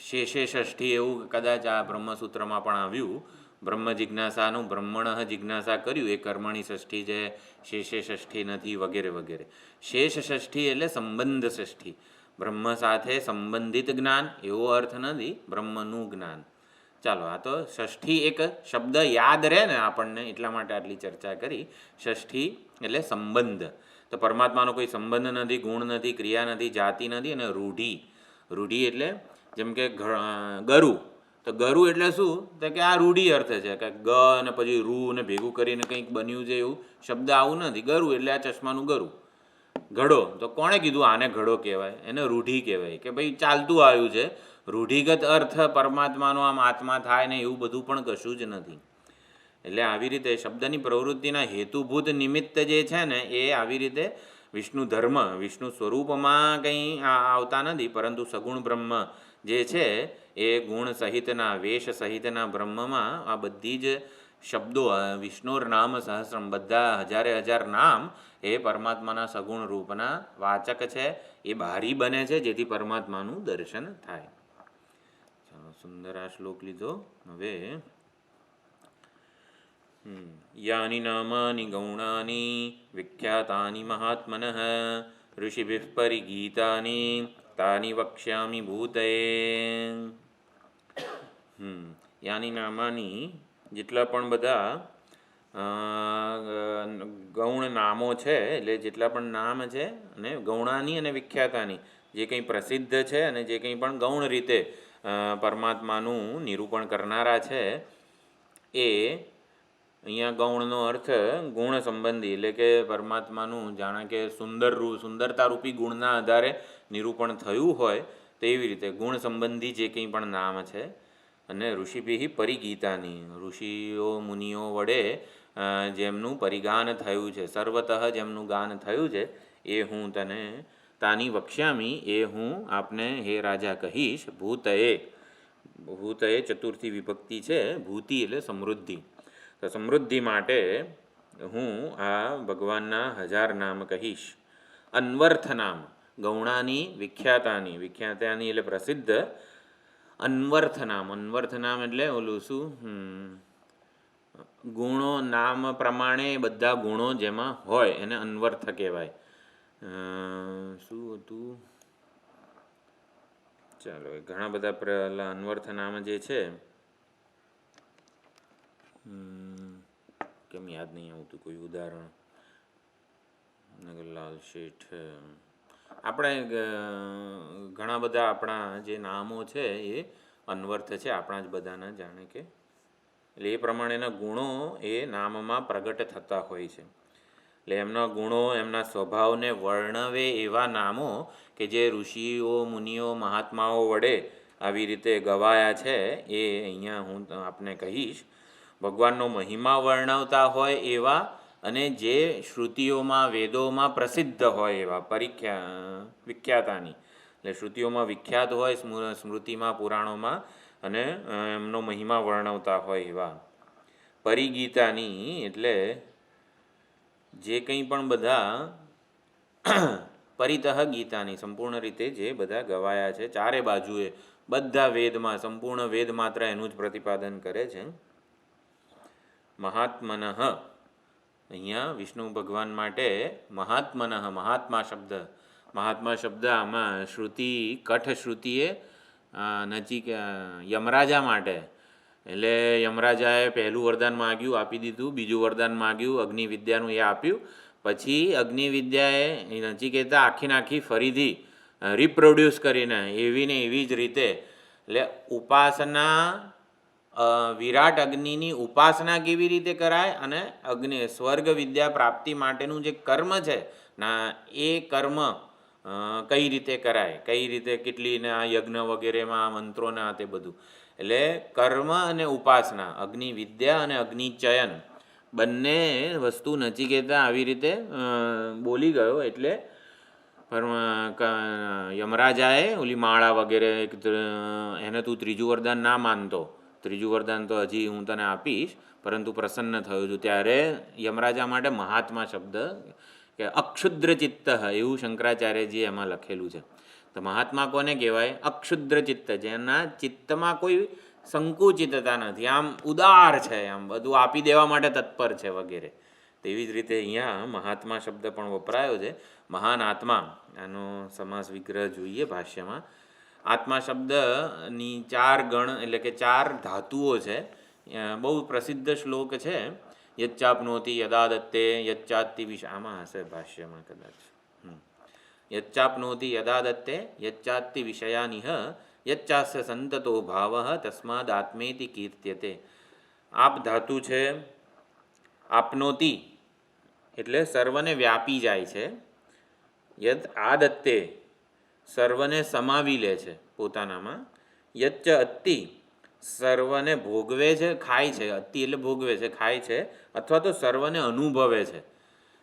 શેષે ષષ્ઠી એવું કદાચ આ બ્રહ્મસૂત્રમાં પણ આવ્યું. બ્રહ્મ જિજ્ઞાસાનું બ્રહ્મણ જિજ્ઞાસા કર્યું એ કર્મણી ષષ્ઠી છે, શેષે ષષ્ઠી નથી વગેરે વગેરે. શેષ ષષ્ઠી એટલે સંબંધ ષષ્ઠી, બ્રહ્મ સાથે સંબંધિત જ્ઞાન એવો અર્થ નથી, બ્રહ્મનું જ્ઞાન. ચાલો, આ તો ષષ્ઠી એક શબ્દ યાદ રહે ને આપણને એટલા માટે આટલી ચર્ચા કરી. ષષ્ઠી એટલે સંબંધ. તો પરમાત્માનો કોઈ સંબંધ નથી, ગુણ નથી, ક્રિયા નથી, જાતિ નથી. અને રૂઢિ, રૂઢિ એટલે જેમ કે ગરુ, તો ગરુ એટલે શું, તો કે આ રૂઢિ અર્થ છે કે ગ અને પછી રૂ ને ભેગું કરીને કંઈક બન્યું છે એવું શબ્દ આવું નથી. ગરુ એટલે આ ચશ્માનું ગરુ. ઘડો, તો કોણે કીધું આને ઘડો કહેવાય, એને રૂઢિ કહેવાય કે ભાઈ ચાલતું આવ્યું છે. રૂઢિગત અર્થ પરમાત્માનો આમ આત્મા થાય ને એવું બધું પણ કશું જ નથી. એટલે આવી રીતે શબ્દની પ્રવૃત્તિના હેતુભૂત નિમિત્ત જે છે ને એ આવી રીતે વિષ્ણુ ધર્મ, વિષ્ણુ સ્વરૂપમાં કંઈ આવતા નથી, પરંતુ સગુણ બ્રહ્મ જે છે એ ગુણ સહિતના, વેશ સહિતના બ્રહ્મમાં આ બધી જ શબ્દો, વિષ્ણુર નામ સહસ્રમ, બધા હજારે હજાર નામ એ પરમાત્માના સગુણ રૂપના વાચક છે. એ બારી બને છે જેથી પરમાત્માનું દર્શન થાય. ચાલો, સુંદર આ શ્લોક લીધો. હવે યાની નામાની ગૌણાની વિખ્યાતાની મહાત્મનઃ ઋષિભિઃ પરિગીતાની તાની વક્ષ્યામિ ભૂતયે. યાની નામાની, જેટલા પણ બધા ગૌણ નામો છે, એટલે જેટલા પણ નામ છે, અને ગૌણાની અને વિખ્યાતાની, જે કંઈ પ્રસિદ્ધ છે અને જે કંઈ પણ ગૌણ રીતે પરમાત્માનું નિરૂપણ કરનારા છે, એ અહીંયા ગૌણનો અર્થ ગુણ સંબંધી, એટલે કે પરમાત્માનું જાણે કે સુંદરતારૂપી ગુણના આધારે નિરૂપણ થયું હોય તેવી રીતે ગુણ સંબંધી જે કંઈ પણ નામ છે. અને ઋષિભિઃ પરિગીતાની, ઋષિઓ મુનિઓ વડે જેમનું પરિગાન થયું છે, સર્વતઃ જેમનું ગાન થયું છે, એ હું તને તાની વક્ષ્યામી, એ હું આપને હે રાજા કહીશ. ભૂતયે, ભૂતયે ચતુર્થી વિભક્તિ છે, ભૂતિ એટલે સમૃદ્ધિ. તો સમૃદ્ધિ માટે હું આ ભગવાનના 1000 નામ કહીશ. અન્વર્થ નામ, ગૌણાની વિખ્યાતાની, વિખ્યાતાની એટલે પ્રસિદ્ધ. અન્વર્થ નામ, અન્વર્થ નામ એટલે ઓલું શું, ગુણો નામ પ્રમાણે બધા ગુણો જેમાં હોય એને અન્વર્થ કહેવાય. શું હતું, ચાલો, ઘણા બધા અન્વર્થ નામ જે છે, કેમ યાદ નહીં આવતું કોઈ ઉદાહરણ. નગરલાલ શેઠ, આપણે ઘણા બધા આપણા જે નામો છે એ અન્વર્થ છે આપણા જ બધાના, જાણે કે એટલે એ પ્રમાણેના ગુણો એ નામમાં પ્રગટ થતા હોય છે. એટલે એમના ગુણો, એમના સ્વભાવને વર્ણવે એવા નામો કે જે ઋષિઓ મુનિઓ મહાત્માઓ વડે આવી રીતે ગવાયા છે, એ અહીંયા હું આપને કહીશ. ભગવાનનો મહિમા વર્ણવતા હોય એવા, અને જે શ્રુતિઓમાં વેદોમાં પ્રસિદ્ધ હોય એવા, વિખ્યાતાની એટલે શ્રુતિઓમાં વિખ્યાત હોય, સ્મૃતિમાં પુરાણોમાં, અને એમનો મહિમા વર્ણવતા હોય એવા. પરિગીતાની એટલે જે કંઈ પણ બધા પરિતઃ ગીતાની, સંપૂર્ણ રીતે જે બધા ગવાયા છે ચારે બાજુએ, બધા વેદમાં, સંપૂર્ણ વેદ માત્ર એનું જ પ્રતિપાદન કરે છે. મહાત્મનઃ, અહીંયા વિષ્ણુ ભગવાન માટે મહાત્મનઃ, મહાત્મા શબ્દ, મહાત્મા શબ્દ આમાં શ્રુતિ, કઠ શ્રુતિએ નજીક યમરાજા માટે, એટલે યમરાજાએ પહેલું વરદાન માગ્યું, આપી દીધું. બીજું વરદાન માગ્યું, અગ્નિ વિદ્યાનું, એ આપ્યું. પછી અગ્નિ વિદ્યાએ નચિકેતા આખી ફરીથી રિપ્રોડ્યુસ કરીને એવી ને એવી જ રીતે, એટલે ઉપાસના વિરાટ અગ્નિની ઉપાસના કેવી રીતે કરાય અને સ્વર્ગ વિદ્યા પ્રાપ્તિ માટેનું જે કર્મ છે ના એ કર્મ કઈ રીતે કરાય, કઈ રીતે કેટલીના યજ્ઞ વગેરેમાં મંત્રોના તે બધું. એટલે કર્મ અને ઉપાસના, અગ્નિ વિદ્યા અને અગ્નિચયન બંને વસ્તુ નચિકેતા આવી રીતે બોલી ગયો. એટલે યમરાજાએ ઓલી માળા વગેરે એને તું ત્રીજું વરદાન ના માનતો, ત્રીજું વરદાન તો હજી હું તને આપીશ, પરંતુ પ્રસન્ન થયો છું. ત્યારે યમરાજા માટે મહાત્મા શબ્દ કે અક્ષુદ્ર ચિત્ત એવું શંકરાચાર્યજી એમાં લખેલું છે. તો મહાત્મા કોને કહેવાય? અક્ષુદ્ર ચિત્ત, જેના ચિત્તમાં કોઈ સંકુચિતતા નથી, આમ ઉદાર છે, આમ બધું આપી દેવા માટે તત્પર છે વગેરે. તેવી જ રીતે અહીંયા મહાત્મા શબ્દ પણ વપરાયો છે. મહાન આત્મા, આનો સમાસ વિગ્રહ જોઈએ ભાષ્યમાં. આત્મા શબ્દની 4 ગણ એટલે કે 4 ધાતુઓ છે. બહુ પ્રસિદ્ધ શ્લોક છે. યચ્ચાપ્નોતિ યદા દત્તે યચ્ચાત્તિ આમાં હશે ભાષ્યમાં કદાચ. યચ્ચાપ્નોતિ યદા દત્તે યચ્ચાત્તિ વિષયાનિહ યચ્ચાસ્ય સંતતો ભાવ તસ્માદ આત્મેતિ કીર્ત્યતે. આપ ધાતુ છે. આપનોતિ એટલે સર્વને વ્યાપી જાય છે. યદ આદત્તે સર્વને સમાવી લે છે પોતાનામાં. યચ્ચ અત્તિ સર્વને ભોગવે છે, ખાય છે. અત્તિ એટલે ભોગવે છે, ખાય છે, અથવા તો સર્વને અનુભવે છે.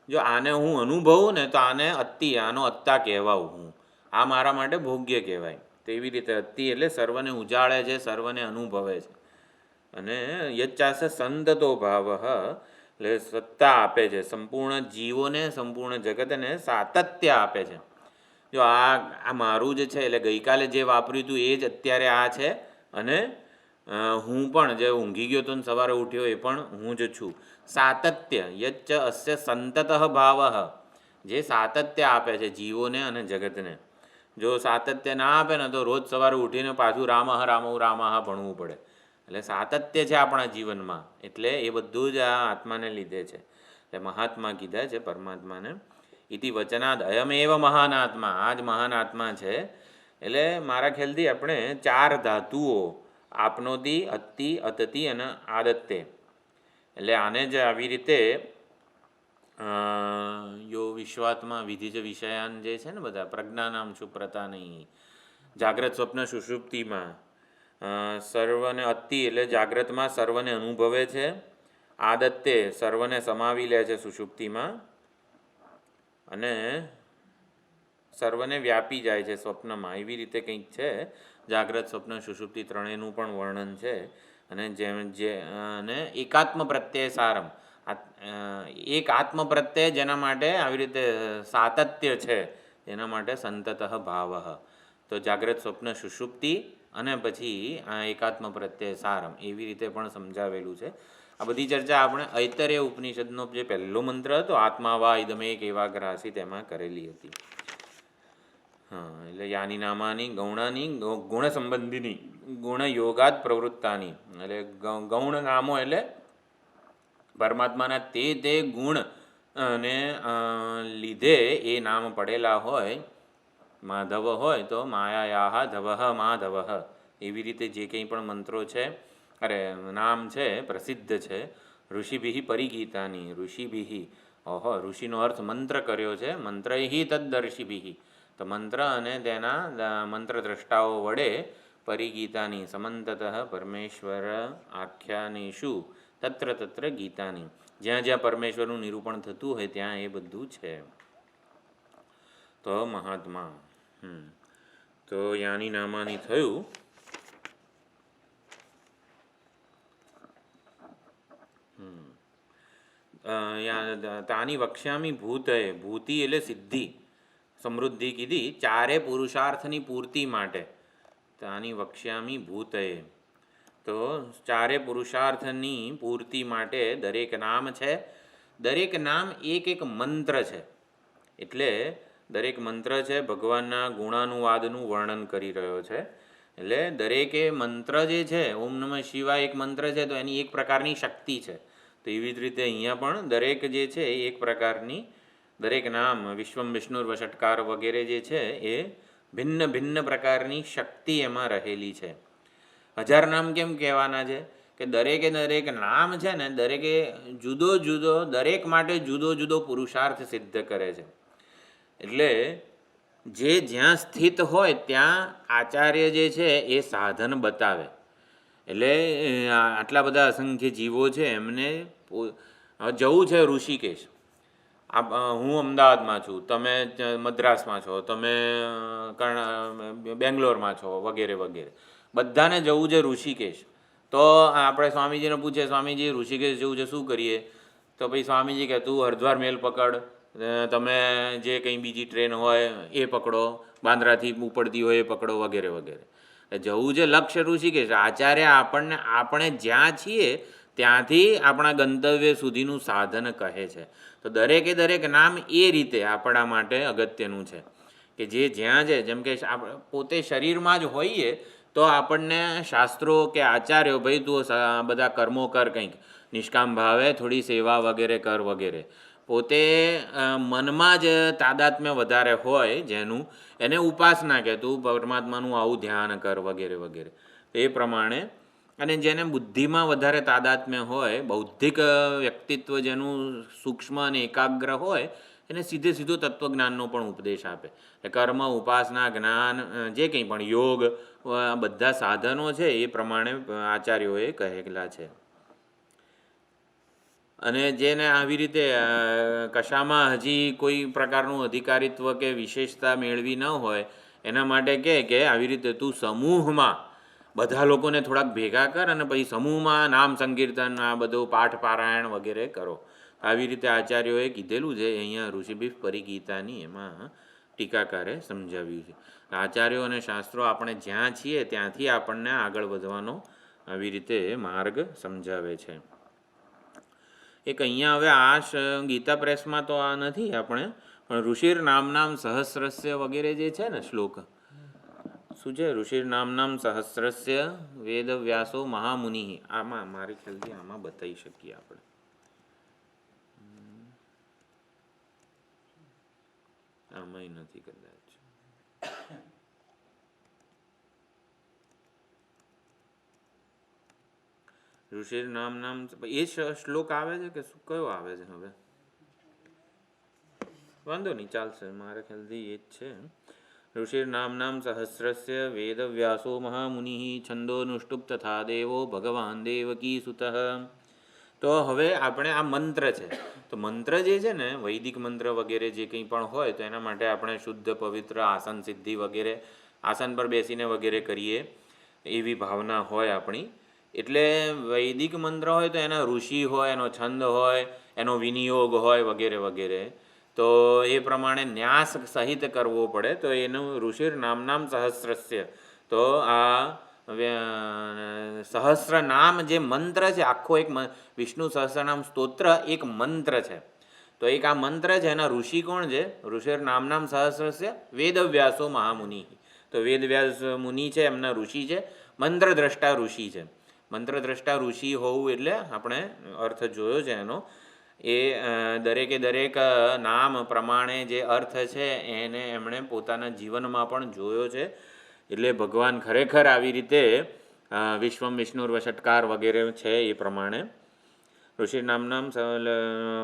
જો આને હું અનુભવું ને તો આને અત્તિ, આનો અત્તા કહેવાઉં હું, આ મારા માટે ભોગ્ય કહેવાય. તેવી રીતે અત્તિ એટલે સર્વને ઉજાળે છે, સર્વને અનુભવે છે. અને યચ્ચાસ સંતતો ભાવ એટલે સત્તા આપે છે, સંપૂર્ણ જીવોને, સંપૂર્ણ જગતને સાતત્ય આપે છે. જો આ મારું જ છે, એટલે ગઈકાલે જે વાપર્યું હતું એ જ અત્યારે આ છે. અને હું પણ જે ઊંઘી ગયો હતો ને સવારે ઉઠ્યો એ પણ હું જ છું. સાતત્ય યચ્ચ અસ્ય સંતત ભાવ, જે સાતત્ય આપે છે જીવોને અને જગતને. જો સાતત્ય ના આપે ને તો રોજ સવારે ઉઠીને પાછું રામઃ રામઃ રામઃ ભણવું પડે. એટલે સાતત્ય છે આપણા જીવનમાં, એટલે એ બધું જ આ આત્માને લીધે છે. એટલે મહાત્મા કીધા છે પરમાત્માને. ઇતિ વચનાદ અયમેવ મહાન આત્મા, આ જ મહાન આત્મા છે. એટલે મારા ખ્યાલથી આપણે 4 ધાતુઓ આપનોતિ, અત્તિ, અતતિ અને આદત્તે, એટલે આને જ આવી રીતે યો વિશ્વાત્મા વિધિ જ વિષયાન જે છે ને બધા પ્રજ્ઞાનામ સુપ્રતા નહીં, જાગ્રત સ્વપ્ન સુષુપ્તિમાં સર્વને અત્તિ એટલે જાગ્રતમાં સર્વને અનુભવે છે. આદત્તે સર્વને સમાવી લે છે સુષુપ્તિમાં. અને સર્વને વ્યાપી જાય છે સ્વપ્નમાં. એવી રીતે કંઈક છે. જાગ્રત સ્વપ્ન સુષુપ્તિ ત્રણેયનું પણ વર્ણન છે. અને અને એકાત્મ પ્રત્યય સારમ, એક આત્મ પ્રત્યય જેના માટે આવી રીતે સાતત્ય છે, એના માટે સંતત ભાવ. તો જાગ્રત સ્વપ્ન સુષુપ્તિ અને પછી એકાત્મ પ્રત્યય સારમ, એવી રીતે પણ સમજાવેલું છે. આ બધી ચર્ચા આપણે ઐતરેય ઉપનિષદનો જે પહેલો મંત્ર હતો આત્મા વા ઇદમેક એવાગ્રાસી તેમાં કરેલી હતી. એટલે યાની નામાની ગૌણાની ગુણ સંબંધીની ગુણ યોગાત પ્રવૃત્તાની, એટલે ગૌણ નામો એટલે પરમાત્માના તે ગુણ અને લીધે એ નામ પડેલા હોય. માધવ હોય તો માયાયાહ ધવઃ માધવ, એવી રીતે જે કંઈ પણ મંત્રો છે, નામ છે પ્રસિદ્ધ છે. ઋષિભિ પરિગીતાની, ઋષિભિ, ઋષિનો અર્થ મંત્ર કર્યો છે. મંત્રૈહિ તદ્દર્શિભિ, તો મંત્ર અને તેના મંત્ર દ્રષ્ટાઓ વડે પરિગીતાની સમંતત પરમેશ્વર આખ્યાનેષુ તત્ર તત્ર ગીતાની, જ્યાં જ્યાં પરમેશ્વરનું નિરૂપણ થતું હોય ત્યાં એ બધું છે. તો મહાત્મા તો યાની નામાની થયું. તાની વક્ષ્યામી ભૂતય, ભૂતિ એટલે સિદ્ધિ સમૃદ્ધિ કીધી, 4 પુરુષાર્થની પૂર્તિ માટે. તાની વક્ષ્યામી ભૂતય, તો 4 પુરુષાર્થની પૂર્તિ માટે દરેક નામ છે. દરેક નામ એક એક મંત્ર છે. એટલે દરેક મંત્ર છે ભગવાનના ગુણાનુવાદનું વર્ણન કરી રહ્યો છે. એટલે દરેકે મંત્ર જે છે, ઓમ નમઃ શિવાય એક મંત્ર છે, તો એની એક પ્રકારની શક્તિ છે. તો એવી જ રીતે અહીંયા પણ દરેક જે છે એ એક પ્રકારની, દરેક નામ વિશ્વમ વિષ્ણુર વષટકાર વગેરે જે છે એ ભિન્ન ભિન્ન પ્રકારની શક્તિ એમાં રહેલી છે. 1000 નામ કેમ કહેવાના છે કે દરેકે દરેક નામ છે ને દરેકે જુદો જુદો દરેક માટે જુદો જુદો પુરુષાર્થ સિદ્ધ કરે છે. એટલે જે જ્યાં સ્થિત હોય ત્યાં આચાર્ય જે છે એ સાધન બતાવે. એટલે આટલા બધા અસંખ્ય જીવો છે એમને જવું છે ઋષિકેશ. હું અમદાવાદમાં છું, તમે મદ્રાસમાં છો, તમે બેંગ્લોરમાં છો, વગેરે વગેરે. બધાને જવું છે ઋષિકેશ. તો આપણે સ્વામીજીને પૂછીએ, સ્વામીજી ઋષિકેશ જવું છે, શું કરીએ? તો ભાઈ સ્વામીજી કહે તું હરિદ્વાર મેલ પકડ, તમે જે કંઈ બીજી ટ્રેન હોય એ પકડો, બાંદ્રાથી ઉપડતી હોય એ પકડો, વગેરે વગેરે. જવું છે લક્ષ્ય ઋષિકેશ. આચાર્ય આપણે જ્યાં છીએ ત્યાંથી આપણા ગંતવ્ય સુધીનું સાધન કહે છે. તો દરેકે દરેક નામ એ રીતે આપણા માટે અગત્યનું છે કે જે જ્યાં છે. જેમ કે આપણે પોતે શરીરમાં જ હોઈએ તો આપણને શાસ્ત્રો કે આચાર્યો ભાઈ તું બધા કર્મો કર, કંઈક નિષ્કામ ભાવે થોડી સેવા વગેરે કર વગેરે. પોતે મનમાં જ તાદાત્મ્ય વધારે હોય જેનું, એને ઉપાસના કે તું પરમાત્માનું આવું ધ્યાન કર વગેરે વગેરે. એ પ્રમાણે. અને જેને બુદ્ધિમાં વધારે તાદાત્મ્ય હોય, બૌદ્ધિક વ્યક્તિત્વ જેનું સૂક્ષ્મ અને એકાગ્ર હોય, એને સીધો તત્વજ્ઞાનનો પણ ઉપદેશ આપે. કર્મ, ઉપાસના, જ્ઞાન, જે કંઈ પણ યોગ, બધા સાધનો છે એ પ્રમાણે આચાર્યોએ કહેલા છે. અને જેને આવી રીતે કશામાં હજી કોઈ પ્રકારનું અધિકારીત્વ કે વિશેષતા મેળવી ન હોય એના માટે કે આવી રીતે તું સમૂહમાં બધા લોકોને થોડાક ભેગા કર અને પછી સમૂહમાં નામ સંકીર્તન, આ બધું પાઠ પારાયણ વગેરે કરો. આવી રીતે આચાર્યોએ કીધેલું છે. અહીંયા ઋષિભીષ પરિગીતાની એમાં ટીકાકારે સમજાવ્યું છે. આચાર્યો અને શાસ્ત્રો આપણે જ્યાં છીએ ત્યાંથી આપણને આગળ વધવાનો આવી રીતે માર્ગ સમજાવે છે. એક અહીંયા હવે આ ગીતા પ્રેસમાં તો આ નથી આપણે, પણ ઋષિર નામ સહસ્રસ્ય વગેરે જે છે ને શ્લોક, શું છે? ઋષિર નામ સહસ્રસ્ય વેદ વ્યાસો મહામુનિ. આમાં મારી ખ્યાલથી આમાં બતાવી શકીએ આપણે. આમાંય નથી કદાચ. ઋષિર નામ એ શ્લોક આવે છે કે શું, કયો આવે છે? હવે વાંધો નહીં, ચાલશે. મારા ખ્યાલથી એ જ છે. ઋષિર નામ સહસ્રસ્ય વેદ વ્યાસો મહામુનિ છંદોનુષ્ટુપ તથા દેવો ભગવાન દેવકી સુતઃ. તો હવે આપણે આ મંત્ર છે, તો મંત્ર જે છે ને વૈદિક મંત્ર વગેરે જે કંઈ પણ હોય તો એના માટે આપણે શુદ્ધ પવિત્ર આસન સિદ્ધિ વગેરે, આસન પર બેસીને વગેરે કરીએ એવી ભાવના હોય આપણી. એટલે વૈદિક મંત્ર હોય તો એના ઋષિ હોય, એનો છંદ હોય, એનો વિનિયોગ હોય વગેરે વગેરે. તો એ પ્રમાણે ન્યાસ સહિત કરવો પડે. તો એનું ઋષિર નામ સહસ્રસ્ય. તો આ સહસ્ર નામ જે મંત્ર છે, આખો એક વિષ્ણુ સહસ્રનામ સ્તોત્ર એક મંત્ર છે. તો એક આ મંત્ર છે, એના ઋષિ કોણ છે? ઋષિર નામ સહસ્રસ્ય વેદવ્યાસો મહામુનિ. તો વેદવ્યાસ મુનિ છે, એમના ઋષિ છે. મંત્રદ્રષ્ટા ઋષિ છે. મંત્રદ્રષ્ટા ઋષિ હોવું એટલે આપણે અર્થ જોયો છે એનો. એ દરેકે દરેક નામ પ્રમાણે જે અર્થ છે એને એમણે પોતાના જીવનમાં પણ જોયો છે. એટલે ભગવાન ખરેખર આવી રીતે વિશ્વમ વિષ્ણુર વષટકાર વગેરે છે એ પ્રમાણે. ઋષિ નામ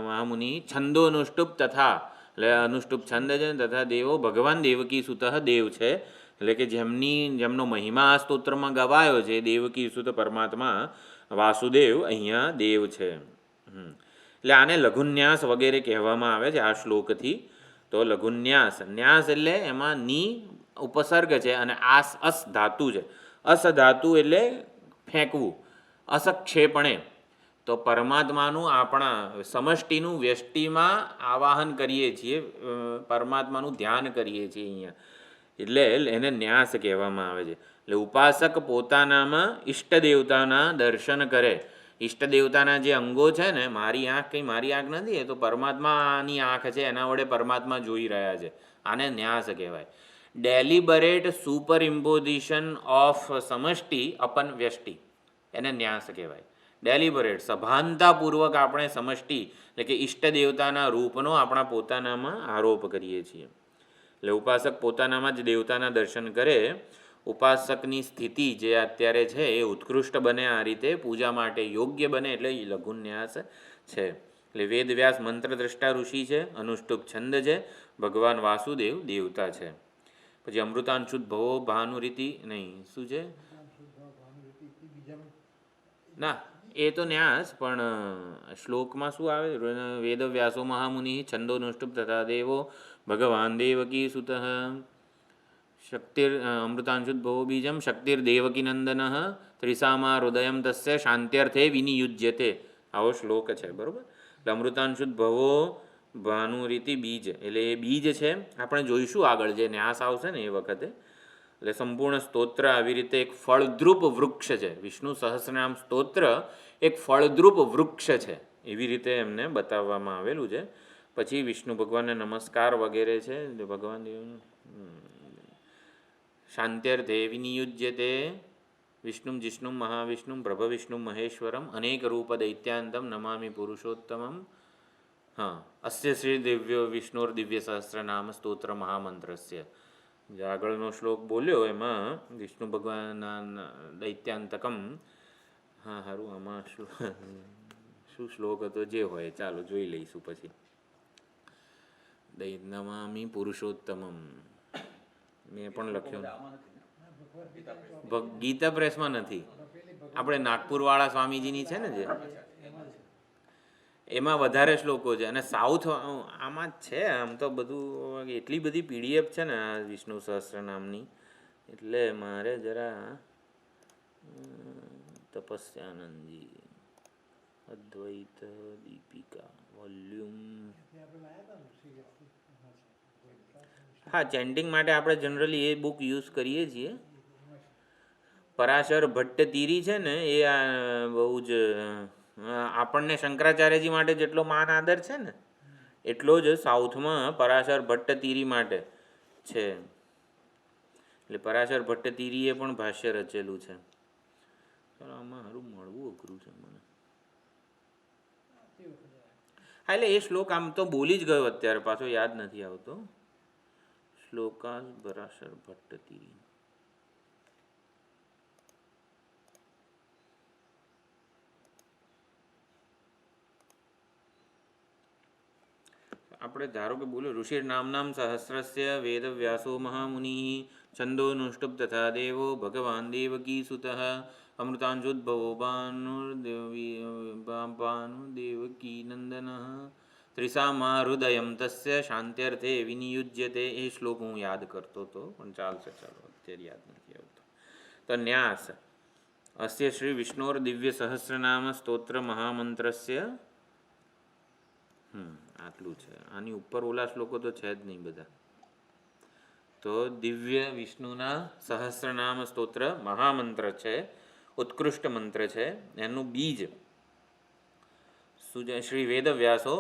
મહામુનિ છંદોનુષ્ટુપ તથા, એટલે અનુષ્ટુપ છંદ છે, તથા દેવો ભગવાન દેવકી સુતઃ દેવ છે. એટલે કે જેમનો મહિમા આ સ્તોત્રમાં ગવાયો છે, દેવકી સુત પરમાત્મા વાસુદેવ અહીંયા દેવ છે. એટલે આને લઘુન્યાસ વગેરે કહેવામાં આવે છે આ શ્લોકથી. તો લઘુન્યાસ, ન્યાસ એટલે એમાં ની ઉપસર્ગ છે અને અસ ધાતુ છે. અસ ધાતુ એટલે ફેંકવું, અસક્ષેપણે. તો પરમાત્માનું આપણા સમષ્ટિનું વ્યષ્ટિમાં આવાહન કરીએ છીએ, પરમાત્માનું ધ્યાન કરીએ છીએ અહીંયા, એટલે એને ન્યાસ કહેવામાં આવે છે. એટલે ઉપાસક પોતાનામાં ઈષ્ટ દેવતાના દર્શન કરે. ઈષ્ટ દેવતાના જે અંગો છે ને, મારી આંખ કંઈ મારી આંખ નથી, એ તો પરમાત્માની આંખ છે, એના વડે પરમાત્મા જોઈ રહ્યા છે. આને ન્યાસ કહેવાય. ડેલિબરેટ સુપર ઇમ્પોઝિશન ઓફ સમષ્ટિ અપન વ્યષ્ટિ, એને ન્યાસ કહેવાય. ડેલિબરેટ, સભાનતાપૂર્વક આપણે સમષ્ટિ એટલે કે ઈષ્ટ દેવતાના રૂપનો આપણા પોતાનામાં આરોપ કરીએ છીએ. એટલે ઉપાસક પોતાનામાં જ દેવતાના દર્શન કરે. ઉપાસકની સ્થિતિ જે અત્યારે છે એ ઉત્કૃષ્ટ બને, આ રીતે પૂજા માટે યોગ્ય બને, એટલે એ લઘુન્યાસ છે. એટલે વેદવ્યાસ મંત્ર દ્રષ્ટા ઋષિ છે, અનુષ્ટુપ છંદ છે, ભગવાન વાસુદેવ દેવતા છે. પછી અમૃતાંશુદ ભવો ભાનુરીતિ નહીં, શું છે? ના, એ તો ન્યાસ, પણ શ્લોકમાં શું આવે? વેદવ્યાસો મહામુનિ છંદોનુષ્ટુપ તથા દેવો ભગવાન દેવકી સુત શક્તિર અમૃતાંશુદ ભવો બીજમ શક્તિર્દેવકી નંદન ત્રિસામા હૃદયમ તસ્ય શાંત્યર્થે વિનિયુજ્યતે. આવો શ્લોક છે, બરાબર. એટલે અમૃતાંશુદ ભવો ભાનુરીતિ બીજ, એટલે એ બીજ છે. આપણે જોઈશું આગળ જે ન્યાસ આવશે ને એ વખતે. એટલે સંપૂર્ણ સ્તોત્ર આવી રીતે એક ફળદ્રુપ વૃક્ષ છે. વિષ્ણુ સહસ્રનામ સ્તોત્ર એક ફળદ્રુપ વૃક્ષ છે, એવી રીતે એમને બતાવવામાં આવેલું છે. પછી વિષ્ણુ ભગવાનને નમસ્કાર વગેરે છે. ભગવાન શાંત્યર્થે વિનિયુજ્યતે વિષ્ણુમ જિષ્ણુમ મહાવિષ્ણુમ પ્રભવિષ્ણુમ મહેશ્વરમ અનેક રૂપ દૈત્યાંતમ નમામિ પુરુષોત્તમમ. હા, અસ્ય શ્રી દિવ્ય વિષ્ણુર દિવ્ય સહસ્રનામ સ્તોત્ર મહામંત્રસ્ય. જે આગળનો શ્લોક બોલ્યો એમાં વિષ્ણુ ભગવાનના દૈત્યાંતકમ. હા, સારું, આમાં શું શ્લોક હતો જે હોય ચાલો જોઈ લઈશું પછી. નમામિ પુરુષોત્તમમ મેં પણ લખ્યું. ગીતા પ્રેસમાં નથી, આપણે નાગપુરવાળા સ્વામીજીની છે ને જે, એમાં વધારે શ્લોકો છે. અને સાઉથ આમાં જ છે. આમ તો બધું એટલી બધી પીડીએફ છે ને આ વિષ્ણુ સહસ્રનામની, એટલે મારે જરા તપસ્યાનંદજી અદ્વૈત દીપિકા વોલ્યુમ. હા, ચેન્ટિંગ માટે આપણે જનરલી એ બુક યુઝ કરીએ છીએ. પરાશર ભટ્ટ તીરી છે ને એ બહુ જ આપણને શંકરાચાર્યજી માટે જેટલો માન આદર છે ને એટલો જ સાઉથમાં પરાશર ભટ્ટ તીરી માટે છે. એટલે પરાશર ભટ્ટ તીરીએ પણ ભાષ્ય રચેલું છે. ચાલો, આમાં સારું મળવું અઘરું છે મને. હા, એટલે એ શ્લોક આમ તો બોલી જ ગયો, અત્યારે પાછો યાદ નથી આવતો. શ્લોકાસ પરાશર ભટ્ટ તીરી. આપણે ધારો કે બોલો ઋષિર નામનામ સહસ્રસ્ય વેદવ્યાસો મહામુનિ છંદોનુષ્ટુપ તથા દેવો ભગવાન દેવકી સુત અમૃતાંશુદ્ભવો ભાનુદેવકી નંદન ત્રિસામા હૃદયમ તસ્ય શાંત્યર્થે વિનિયુજ્યતે. એ શ્લોક હું યાદ કરતો હતો, પણ ચાલશે, ચાલો અત્યારે યાદ નથી આવતો. તો ન્યાસ અસ્ય શ્રી વિષ્ણોર દિવ્ય સહસ્રનામ સ્તોત્ર મહામંત્રસ્ય આટલું છે. આની ઉપર ઓલા શ્લોકો તો છે જ નહીં બધા. તો દિવ્ય વિષ્ણુના સહસ્રનામ સ્તોત્ર મહામંત્ર છે, ઉત્કૃષ્ટ મંત્ર છે. એનું બીજ શ્રી વેદવ્યાસો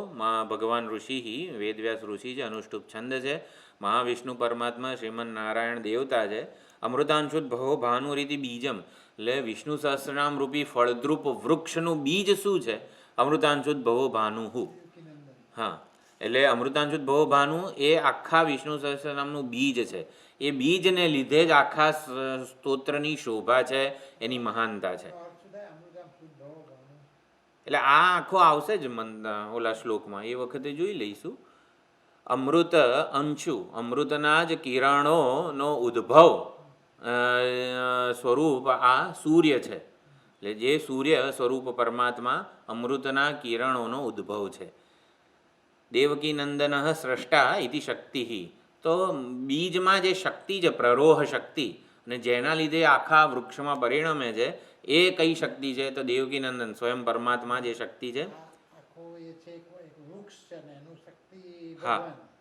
ભગવાન ઋષિ, વેદવ્યાસ ઋષિ છે, અનુષ્ટુપ છંદ છે, મહાવિષ્ણુ પરમાત્મા શ્રીમન નારાયણ દેવતા છે. અમૃતાંશુદ ભવો ભાનુરીતિ બીજમ, એટલે વિષ્ણુ સહસ્રનામ રૂપી ફળદ્રુપ વૃક્ષનું બીજ શું છે? અમૃતાંશુદ ભવો ભાનુહુ. હા, એટલે અમૃતાંશુદ ભવો ભાનુ એ આખા વિષ્ણુ સહસ્રનામનું બીજ છે. એ બીજને લીધે જ આખા સ્તોત્રની શોભા છે, એની મહાનતા છે. એટલે આ આખો આવશે જ ઓલા શ્લોકમાં, એ વખતે જોઈ લઈશું. અમૃત અંશુ, અમૃતના જ કિરણોનો ઉદ્ભવ સ્વરૂપ આ સૂર્ય છે. એટલે જે સૂર્ય સ્વરૂપ પરમાત્મા અમૃતના કિરણોનો ઉદ્ભવ છે. દેવકી નંદન સ્રષ્ટા ઇતિ શક્તિ. તો બીજમાં જે શક્તિ છે, પ્રરોહ શક્તિ, અને જેના લીધે આખા વૃક્ષમાં પરિણમે છે, એ કઈ શક્તિ છે? તો દેવકી નંદન સ્વયં પરમાત્મા જે શક્તિ છે. હા,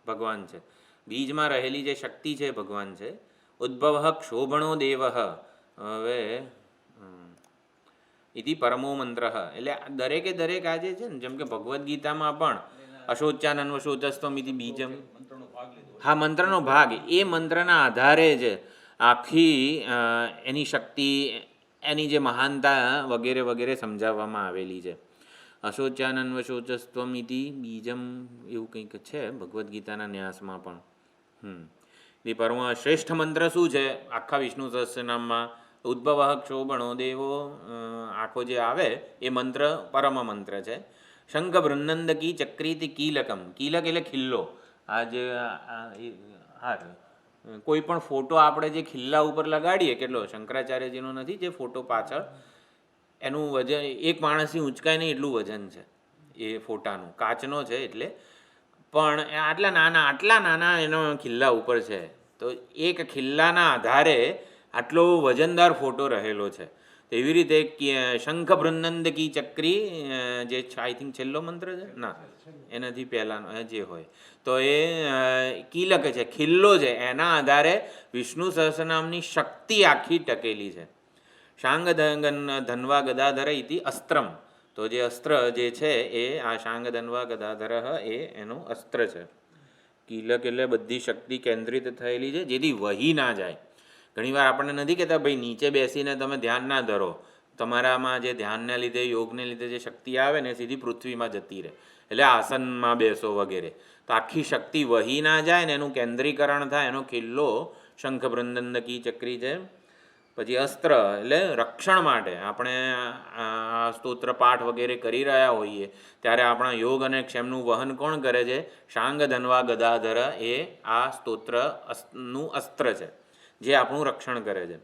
ભગવાન છે. બીજમાં રહેલી જે શક્તિ છે ભગવાન છે. ઉદ્ભવ ક્ષોભણો દેવ. હવે ઇતિ પરમો મંત્ર. એટલે દરેકે દરેક આજે છે ને, જેમ કે ભગવદ્ ગીતામાં પણ અશોચ્યાનન્વશોચસ્ત્વમિતિ બીજમ. હા, મંત્રનો ભાગ. એ મંત્રના આધારે જ આખી એની શક્તિ, એની જે મહાનતા વગેરે વગેરે સમજાવવામાં આવેલી છે. અશોચ્યાનન્વશોચસ્ત્વમિતિ બીજમ એવું કંઈક છે ભગવદ્ ગીતાના ન્યાસમાં પણ. એ પરમ શ્રેષ્ઠ મંત્ર શું છે આખા વિષ્ણુ સહસ્રનામમાં? ઉદ્ભવ ક્ષોભણો દેવો આખો જે આવે એ મંત્ર પરમ મંત્ર છે. શંખ બૃંદંદ કી ચક્રીતિ કીલકમ. કીલક એટલે ખિલ્લો. આ જે હા કોઈ પણ ફોટો આપણે જે ખિલ્લા ઉપર લગાડીએ, કેટલો શંકરાચાર્યજીનો નથી જે ફોટો પાછળ, એનું વજન એક માણસથી ઊંચકાય નહીં એટલું વજન છે એ ફોટાનું. કાચનો છે એટલે, પણ આટલા નાના એનો ખિલ્લા ઉપર છે. તો એક ખિલ્લાના આધારે આટલો વજનદાર ફોટો રહેલો છે. તો એવી રીતે શંખ બૃંદંદ કી ચક્રી જે આઈ થિંક છેલ્લો મંત્ર છે ના એનાથી પહેલાંનો જે હોય તો એ કીલક છે, ખિલ્લો છે. એના આધારે વિષ્ણુ સહસ્રનામની શક્તિ આખી ટકેલી છે. શાંગ ધન્વા ગદાધર ઇતિ અસ્ત્રમ. તો જે અસ્ત્ર જે છે એ આ શાંગ ધન્વા ગદાધર એ એનું અસ્ત્ર છે. કીલક એટલે બધી શક્તિ કેન્દ્રિત થયેલી છે જેથી વહી ના જાય. ઘણીવાર આપણને નથી કહેતા ભાઈ નીચે બેસીને તમે ધ્યાન ના ધરો, તમારામાં જે ધ્યાનને લીધે યોગને લીધે જે શક્તિ આવે ને સીધી પૃથ્વીમાં જતી રહે, એટલે આસનમાં બેસો વગેરે. તો આખી શક્તિ વહી ના જાય ને એનું કેન્દ્રીકરણ થાય, એનો કિલ્લો શંખ બૃંદંદ કી ચક્રી છે. પછી અસ્ત્ર એટલે રક્ષણ માટે. આપણે આ સ્તોત્ર પાઠ વગેરે કરી રહ્યા હોઈએ ત્યારે આપણા યોગ અને ક્ષેમનું વહન કોણ કરે છે? શાંગ ધન્વા ગદાધર એ આ સ્તોત્રનું અસ્ત્ર છે જે આપણું રક્ષણ કરે છે.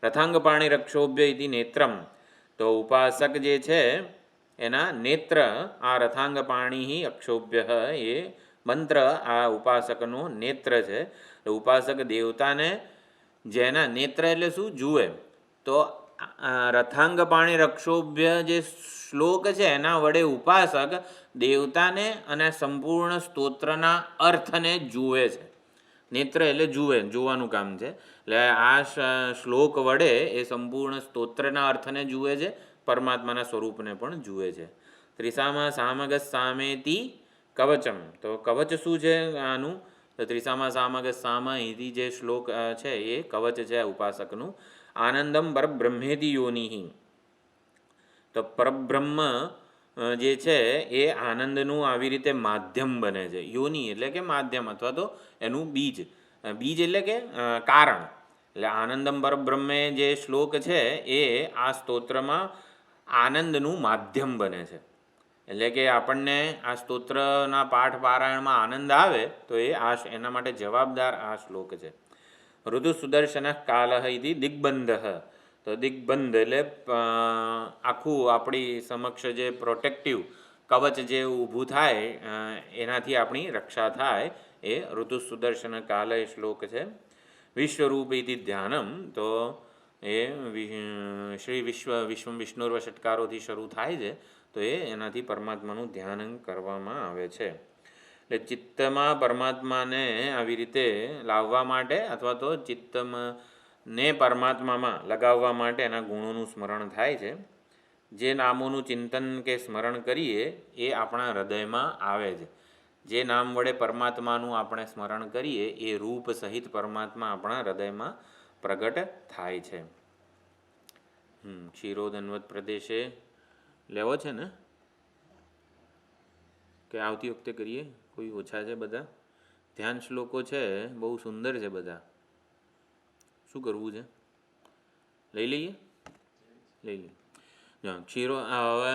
રથાંગ પાણી રક્ષોભ્ય ઇતિ નેત્રમ. તો ઉપાસક જે છે એના નેત્ર આ રથાંગ પાણી અક્ષોભ્ય એ મંત્ર આ ઉપાસકનો નેત્ર છે. ઉપાસક દેવતાને જેના નેત્ર એટલે શું જુએ. તો રથાંગ પાણી રક્ષોભ્ય જે શ્લોક છે એના વડે ઉપાસક દેવતાને અને સંપૂર્ણ સ્તોત્રના અર્થને જુએ છે. નેત્ર એટલે જુએ, જોવાનું કામ છે. એટલે આ શ્લોક વડે એ સંપૂર્ણ સ્તોત્રના અર્થને જુએ છે, પરમાત્માના સ્વરૂપને પણ જુએ છે. ત્રિસામા સામગ સામેતી કવચમ. તો કવચ શું છે આનું? તો ત્રિસામા સામગ સામ અહીંથી જે શ્લોક છે એ કવચ છે ઉપાસકનું. આનંદમ પરબ્રહ્મેતિ યોનિ. તો પરબ્રહ્મ જે છે એ આનંદનું આવી રીતે માધ્યમ બને છે. યોનિ એટલે કે માધ્યમ અથવા તો એનું બીજ. બીજ એટલે કે કારણ. એટલે આનંદમ પરબ્રહ્મે જે શ્લોક છે એ આ સ્તોત્રમાં આનંદનું માધ્યમ બને છે. એટલે કે આપણને આ સ્તોત્રના પાઠ પારાયણમાં આનંદ આવે તો એ એના માટે જવાબદાર આ શ્લોક છે. ઋતુ સુદર્શન કાલ ઇતિ દિગ્બંધ. તો દિગ્બંધ એટલે આખું આપણી સમક્ષ જે પ્રોટેક્ટિવ કવચ જે ઊભું થાય એનાથી આપણી રક્ષા થાય એ ઋતુ સુદર્શન કાલ એ શ્લોક છે. વિશ્વરૂપ ઇતિ ધ્યાનમ. તો એ શ્રી વિશ્વમ વિષ્ણુર્વ ષટકારોથી શરૂ થાય છે. તો એનાથી પરમાત્માનું ધ્યાન કરવામાં આવે છે. એટલે ચિત્તમાં પરમાત્માને આવી રીતે લાવવા માટે અથવા તો ચિત્તને પરમાત્મામાં લગાવવા માટે એના ગુણોનું સ્મરણ થાય છે. જે નામોનું ચિંતન કે સ્મરણ કરીએ એ આપણા હૃદયમાં આવે છે. જે નામ વડે પરમાત્માનું આપણે સ્મરણ કરીએ એ રૂપ સહિત પરમાત્મા આપણા હૃદયમાં પ્રગટ થાય છે. ક્ષીરોદન્વત પ્રદેશે લેવો છે ને કે આવતી વખતે કરીએ? કોઈ ઓછા છે બધા? ધ્યાન શ્લોકો છે બહુ સુંદર છે બધા. શું કરવું છે? લઈ લઈએ? લઈ લઈએ. ક્ષીરો હવે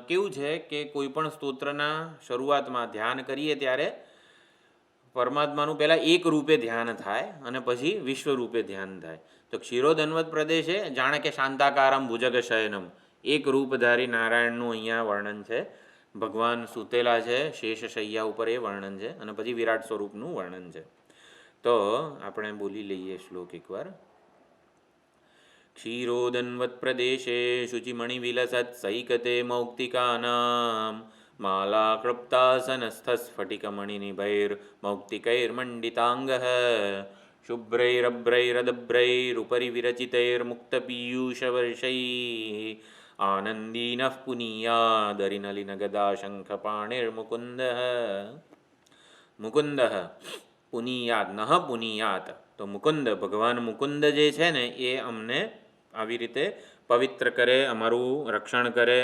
કેવું છે કે કોઈ પણ સ્તોત્રના શરૂઆતમાં ધ્યાન કરીએ ત્યારે પરમાત્માનું પહેલાં એક રૂપે ધ્યાન થાય અને પછી વિશ્વ રૂપે ધ્યાન થાય. તો ક્ષીરોદન્વત પ્રદેશે જાણે કે શાંતાકારમ ભુજગ શયનમ, એક રૂપધારી નારાયણનું અહીંયા વર્ણન છે. ભગવાન સૂતેલા છે શેષ શૈયા ઉપર એ વર્ણન છે અને પછી વિરાટ સ્વરૂપનું વર્ણન છે. તો આપણે બોલી લઈએ શ્લોક એકવાર. ક્ષીરોદન્વત પ્રદેશે શુચિમણિ વિલસત સૈકતે મૌક્તિકાનામ માલા કૃપ્તાસનસ્થસ્ફટિકમણિનિભૈર મૌક્તિકૈર્મંડિતાંગઃ શુભ્રૈરભ્રૈરદભ્રૈરુપરિ વિરચિતૈર્મુક્તપીಯೂષવર્ષૈः આનંદીનઃ પુનીયાદરિનલિનગદાશંખપાણિર્મુકુંદઃ. મુકુંદઃ પુનીયાત નઃ પુનીયાત. તો મુકુંદ ભગવાન મુકુંદ જે છે ને એ અમને આવી રીતે પવિત્ર કરે, અમારું રક્ષણ કરે.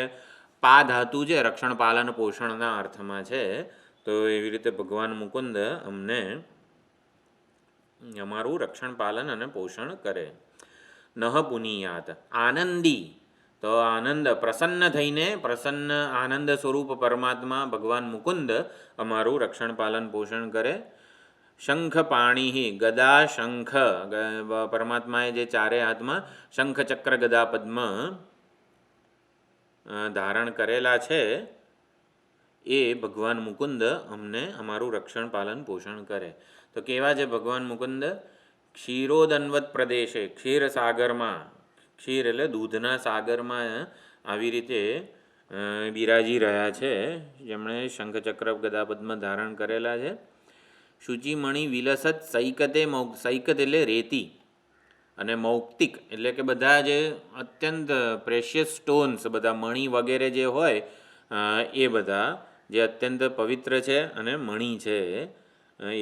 પા ધાતુ છે રક્ષણ પાલન પોષણના અર્થમાં છે. તો એવી રીતે ભગવાન મુકુંદ અમને અમારું રક્ષણ પાલન અને પોષણ કરે. નહ પુનિયાત આનંદી, તો આનંદ પ્રસન્ન થઈને, પ્રસન્ન આનંદ સ્વરૂપ પરમાત્મા ભગવાન મુકુંદ અમારું રક્ષણ પાલન પોષણ કરે. શંખ પાણી ગદા શંખ, પરમાત્માએ જે ચારે હાથમાં શંખ ચક્ર ગદા પદ્મ ધારણ કરેલા છે, એ ભગવાન મુકુંદ અમને અમારું રક્ષણ પાલન પોષણ કરે. તો કેવા છે ભગવાન મુકુંદ? ક્ષીરોદન્વત પ્રદેશે, ક્ષીર સાગરમાં, ક્ષીર એટલે દૂધના સાગરમાં આવી રીતે બિરાજી રહ્યા છે, જેમણે શંખચક્ર ગદાપદ્મ ધારણ કરેલા છે. શુચિમણી વિલસત સૈકતે સૈકત એટલે રેતી, અને મૌક્તિક એટલે કે બધા જે અત્યંત પ્રેશિયસ સ્ટોન્સ, બધા મણી વગેરે જે હોય એ બધા જે અત્યંત પવિત્ર છે અને મણી છે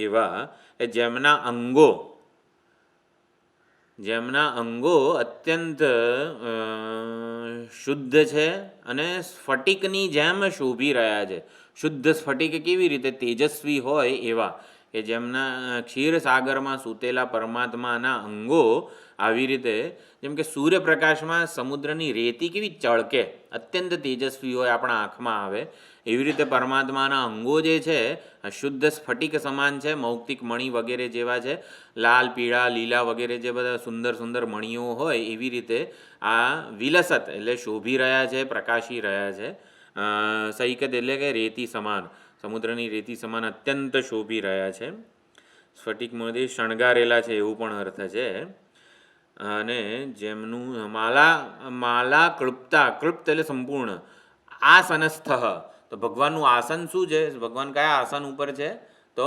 એવા, જેમના અંગો અત્યંત શુદ્ધ છે અને સ્ફટિકની જેમ શોભી રહ્યા છે. શુદ્ધ સ્ફટિક કેવી રીતે તેજસ્વી હોય એવા, કે જેમના ક્ષીરસાગરમાં સૂતેલા પરમાત્માના અંગો આવી રીતે, જેમ કે સૂર્યપ્રકાશમાં સમુદ્રની રેતી કેવી ચળકે, અત્યંત તેજસ્વી હોય, આપણા આંખમાં આવે, એવી રીતે પરમાત્માના અંગો જે છે શુદ્ધ સ્ફટિક સમાન છે, મૌક્તિક મણી વગેરે જેવા છે. લાલ, પીળા, લીલા વગેરે જે બધા સુંદર સુંદર મણીઓ હોય એવી રીતે આ વિલસત એટલે શોભી રહ્યા છે, પ્રકાશી રહ્યા છે. સૈકત એટલે કે રેતી સમાન, સમુદ્રની રેતી સમાન અત્યંત શોભી રહ્યા છે. સ્ફટિકમાંથી શણગારેલા છે એવું પણ અર્થ છે. અને જેમનું માલા કૃપ્તા, કૃપ્ત એટલે સંપૂર્ણ, આસનસ્થ, તો ભગવાનનું આસન શું છે? ભગવાન કયા આસન ઉપર છે? તો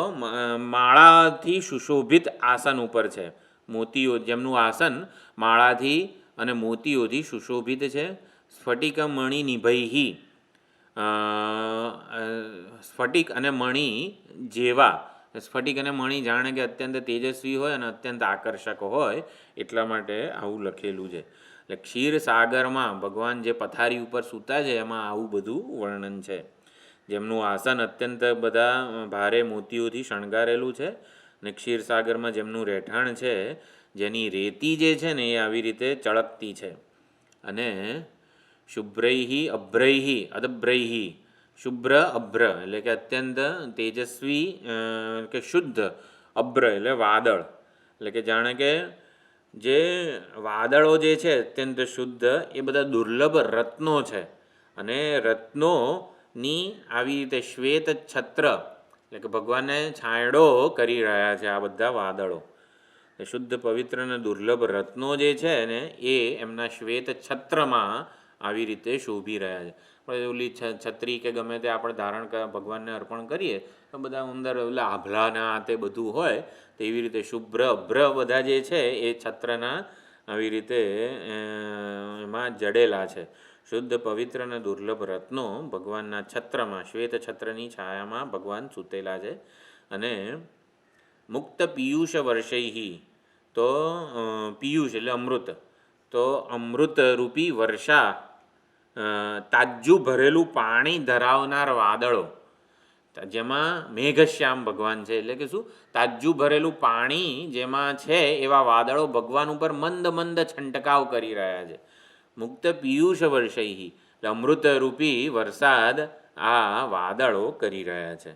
માળાથી સુશોભિત આસન ઉપર છે. મોતીઓ, જેમનું આસન માળાથી અને મોતીઓથી સુશોભિત છે. સ્ફટિક મણિ નિભૈહી, સ્ફટિક અને મણી જેવા, સ્ફટિક અને મણી જાણે કે અત્યંત તેજસ્વી હોય અને અત્યંત આકર્ષક હોય, એટલા માટે આવું લખેલું છે. એટલે ક્ષીરસાગરમાં ભગવાન જે પથારી ઉપર સૂતા છે એમાં આવું બધું વર્ણન છે. જેમનું આસન અત્યંત બધા ભારે મોતીઓથી શણગારેલું છે, અને ક્ષીરસાગરમાં જેમનું રહેઠાણ છે, જેની રેતી જે છે ને એ આવી રીતે ચળકતી છે. અને શુભ્રૈહી અભ્રૈહી અદભ્રૈહી, શુભ્ર અભ્ર એટલે કે અત્યંત તેજસ્વી કે શુદ્ધ, અભ્ર એટલે વાદળ, એટલે કે જાણે કે જે વાદળો જે છે અત્યંત શુદ્ધ, એ બધા દુર્લભ રત્નો છે. અને રત્નોની આવી રીતે શ્વેત છત્ર, એટલે કે ભગવાનને છાંયડો કરી રહ્યા છે આ બધા વાદળો. શુદ્ધ પવિત્ર અને દુર્લભ રત્નો જે છે ને એ એમના શ્વેત છત્રમાં આવી રીતે શોભી રહ્યા છે. પણ ઓલી છત્રી કે ગમે તે આપણે ધારણ ભગવાનને અર્પણ કરીએ તો બધા અંદર ઓલા આભલાના તે બધું હોય, તો એવી રીતે શુભ્ર અભ્ર બધા જે છે એ છત્રના આવી રીતે એમાં જડેલા છે. શુદ્ધ પવિત્ર અને દુર્લભ રત્નો ભગવાનના છત્રમાં, શ્વેત છત્રની છાયામાં ભગવાન સૂતેલા છે. અને મુક્ત પિયુષ વર્ષૈહી, તો પિયુષ એટલે અમૃત, તો અમૃતરૂપી વર્ષા, તાજ્જું ભરેલું પાણી ધરાવનાર વાદળો, જેમાં મેઘશ્યામ ભગવાન છે, એટલે કે શું? તાજ્જું ભરેલું પાણી જેમાં છે એવા વાદળો ભગવાન ઉપર મંદ મંદ છંટકાવ કરી રહ્યા છે. મુક્ત પિયુષ વર્ષૈહી એટલે અમૃતરૂપી વરસાદ આ વાદળો કરી રહ્યા છે.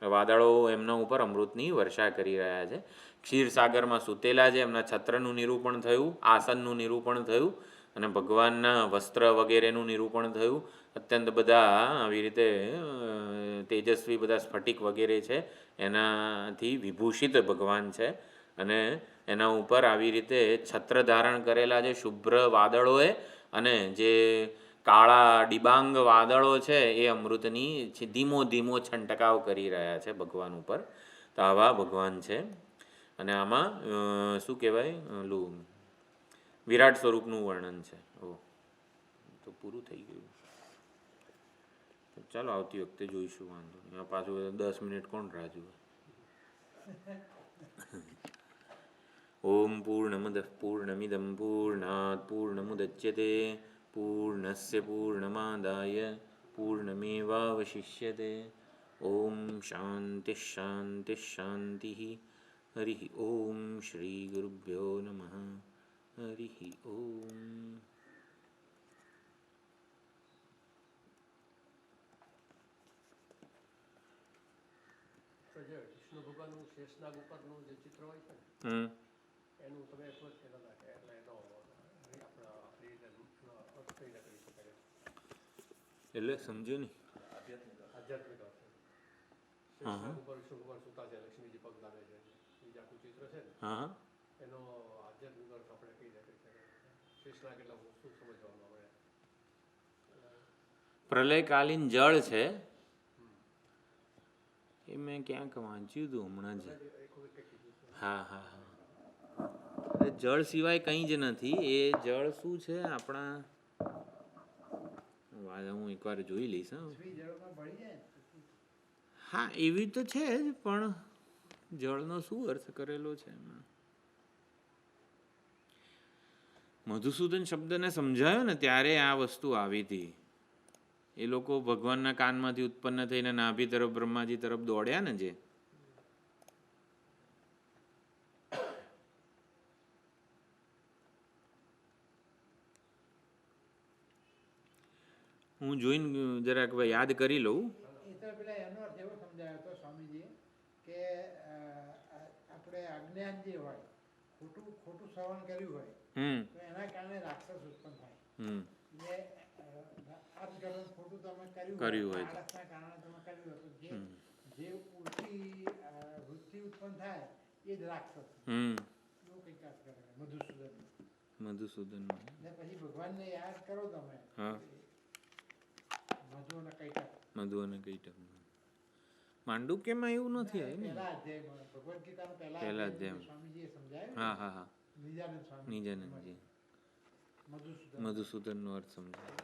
વાદળો એમના ઉપર અમૃતની વર્ષા કરી રહ્યા છે. ક્ષીરસાગરમાં સૂતેલા છે, એમના છત્રનું નિરૂપણ થયું, આસનનું નિરૂપણ થયું, અને ભગવાનના વસ્ત્ર વગેરેનું નિરૂપણ થયું. અત્યંત બધા આવી રીતે તેજસ્વી બધા સ્ફટિક વગેરે છે એનાથી વિભૂષિત ભગવાન છે. અને એના ઉપર આવી રીતે છત્ર ધારણ કરેલા છે શુભ્ર વાદળોએ, અને જે કાળા ડિબાંગ વાદળો છે એ અમૃતની ધીમો ધીમો છંટકાવ કરી રહ્યા છે ભગવાન ઉપર. તો આવા ભગવાન છે. અને આમાં શું કહેવાય, ઓલું વિરાટ સ્વરૂપનું વર્ણન છે. તો પૂરું થઈ ગયું. ચાલો આવતી વખતે જોઈશું, વાંધો નહીં. પાછું 10 મિનિટ કોણ રાહ જુએ. ઓમ પૂર્ણમદ પૂર્ણમિદમ પૂર્ણાત પૂર્ણમુદચ્યતે પૂર્ણસ્ય પૂર્ણમાદાય પૂર્ણમેવાવશિષ્યતે. ઓમ શાંતિ શાંતિ શાંતિ. હરિ ઓમ શ્રી ગુરુભ્યો નમઃ. હરિ ઓમ. વિષ્ણુ ભગવાનનું શેષનાગ ઉપરનું જે ચિત્ર હોય છે ને એનું તમે એટલો જ કહેતા હતા કે એટલે એનો આપણી રીતે અર્થ કઈ રીતે કરી શકાય? એટલે સમજ્યો નહીં. આધ્યાત્મિક અર્થ શેષનાગ ઉપર વિષ્ણુ ભગવાન સુતા છે, લક્ષ્મીજી પગ લાગે છે, એ જે આખું ચિત્ર છે ને એનો આધ્યાત્મિક અર્થ આપણે કઈ રીતે કરી શકાય? શેષનાગ એટલે શું સમજવાનું આપણે? પ્રલયકાલીન જળ છે એ મેં ક્યાંક વાંચ્યું હતું હમણાં જ. હા હા હા. જળ સિવાય કંઈ જ નથી. એ જળ શું છે આપણા, હું એકવાર જોઈ લઈશ. હા એવી તો છે જ, પણ જળનો શું અર્થ કરેલો છે એમાં? મધુસૂદન શબ્દને સમજાયો ને ત્યારે આ વસ્તુ આવી હતી. એ લોકો ભગવાનના કાનમાંથી ઉત્પન્ન થઈને નાભી તરફ બ્રહ્માજી તરફ દોડ્યા ને જે, હું જોઈને જરાક યાદ કરી લઉં. એ તો પેલા એનો અર્થ એવો સમજાયો હતો સ્વામીજીએ કે આપણે અજ્ઞાન જે હોય, ખોટું શ્રવણ કર્યું હોય તો એના કારણે રાક્ષસ ઉત્પન્ન થાય. અર્થઘટન ખોટું તમે કર્યું હોય, આળસના કારણે તમે કર્યું હોય તો જે ઉલટી વૃત્તિ ઉત્પન્ન થાય એ જ રાક્ષસ. એવું કંઈક અર્થ કરે મધુસૂદન. ને પછી ભગવાનને યાદ કરો તમે. મધુ અને કૈટક. માંડુક્યમાં એવું નથી આવ્યું ને? ભગવદ ગીતાનો પહેલા અધ્યાય સ્વામીજીએ સમજાવ્યું. હા હા હા. નિજાનંદજી મધુસૂદનનો અર્થ સમજાય.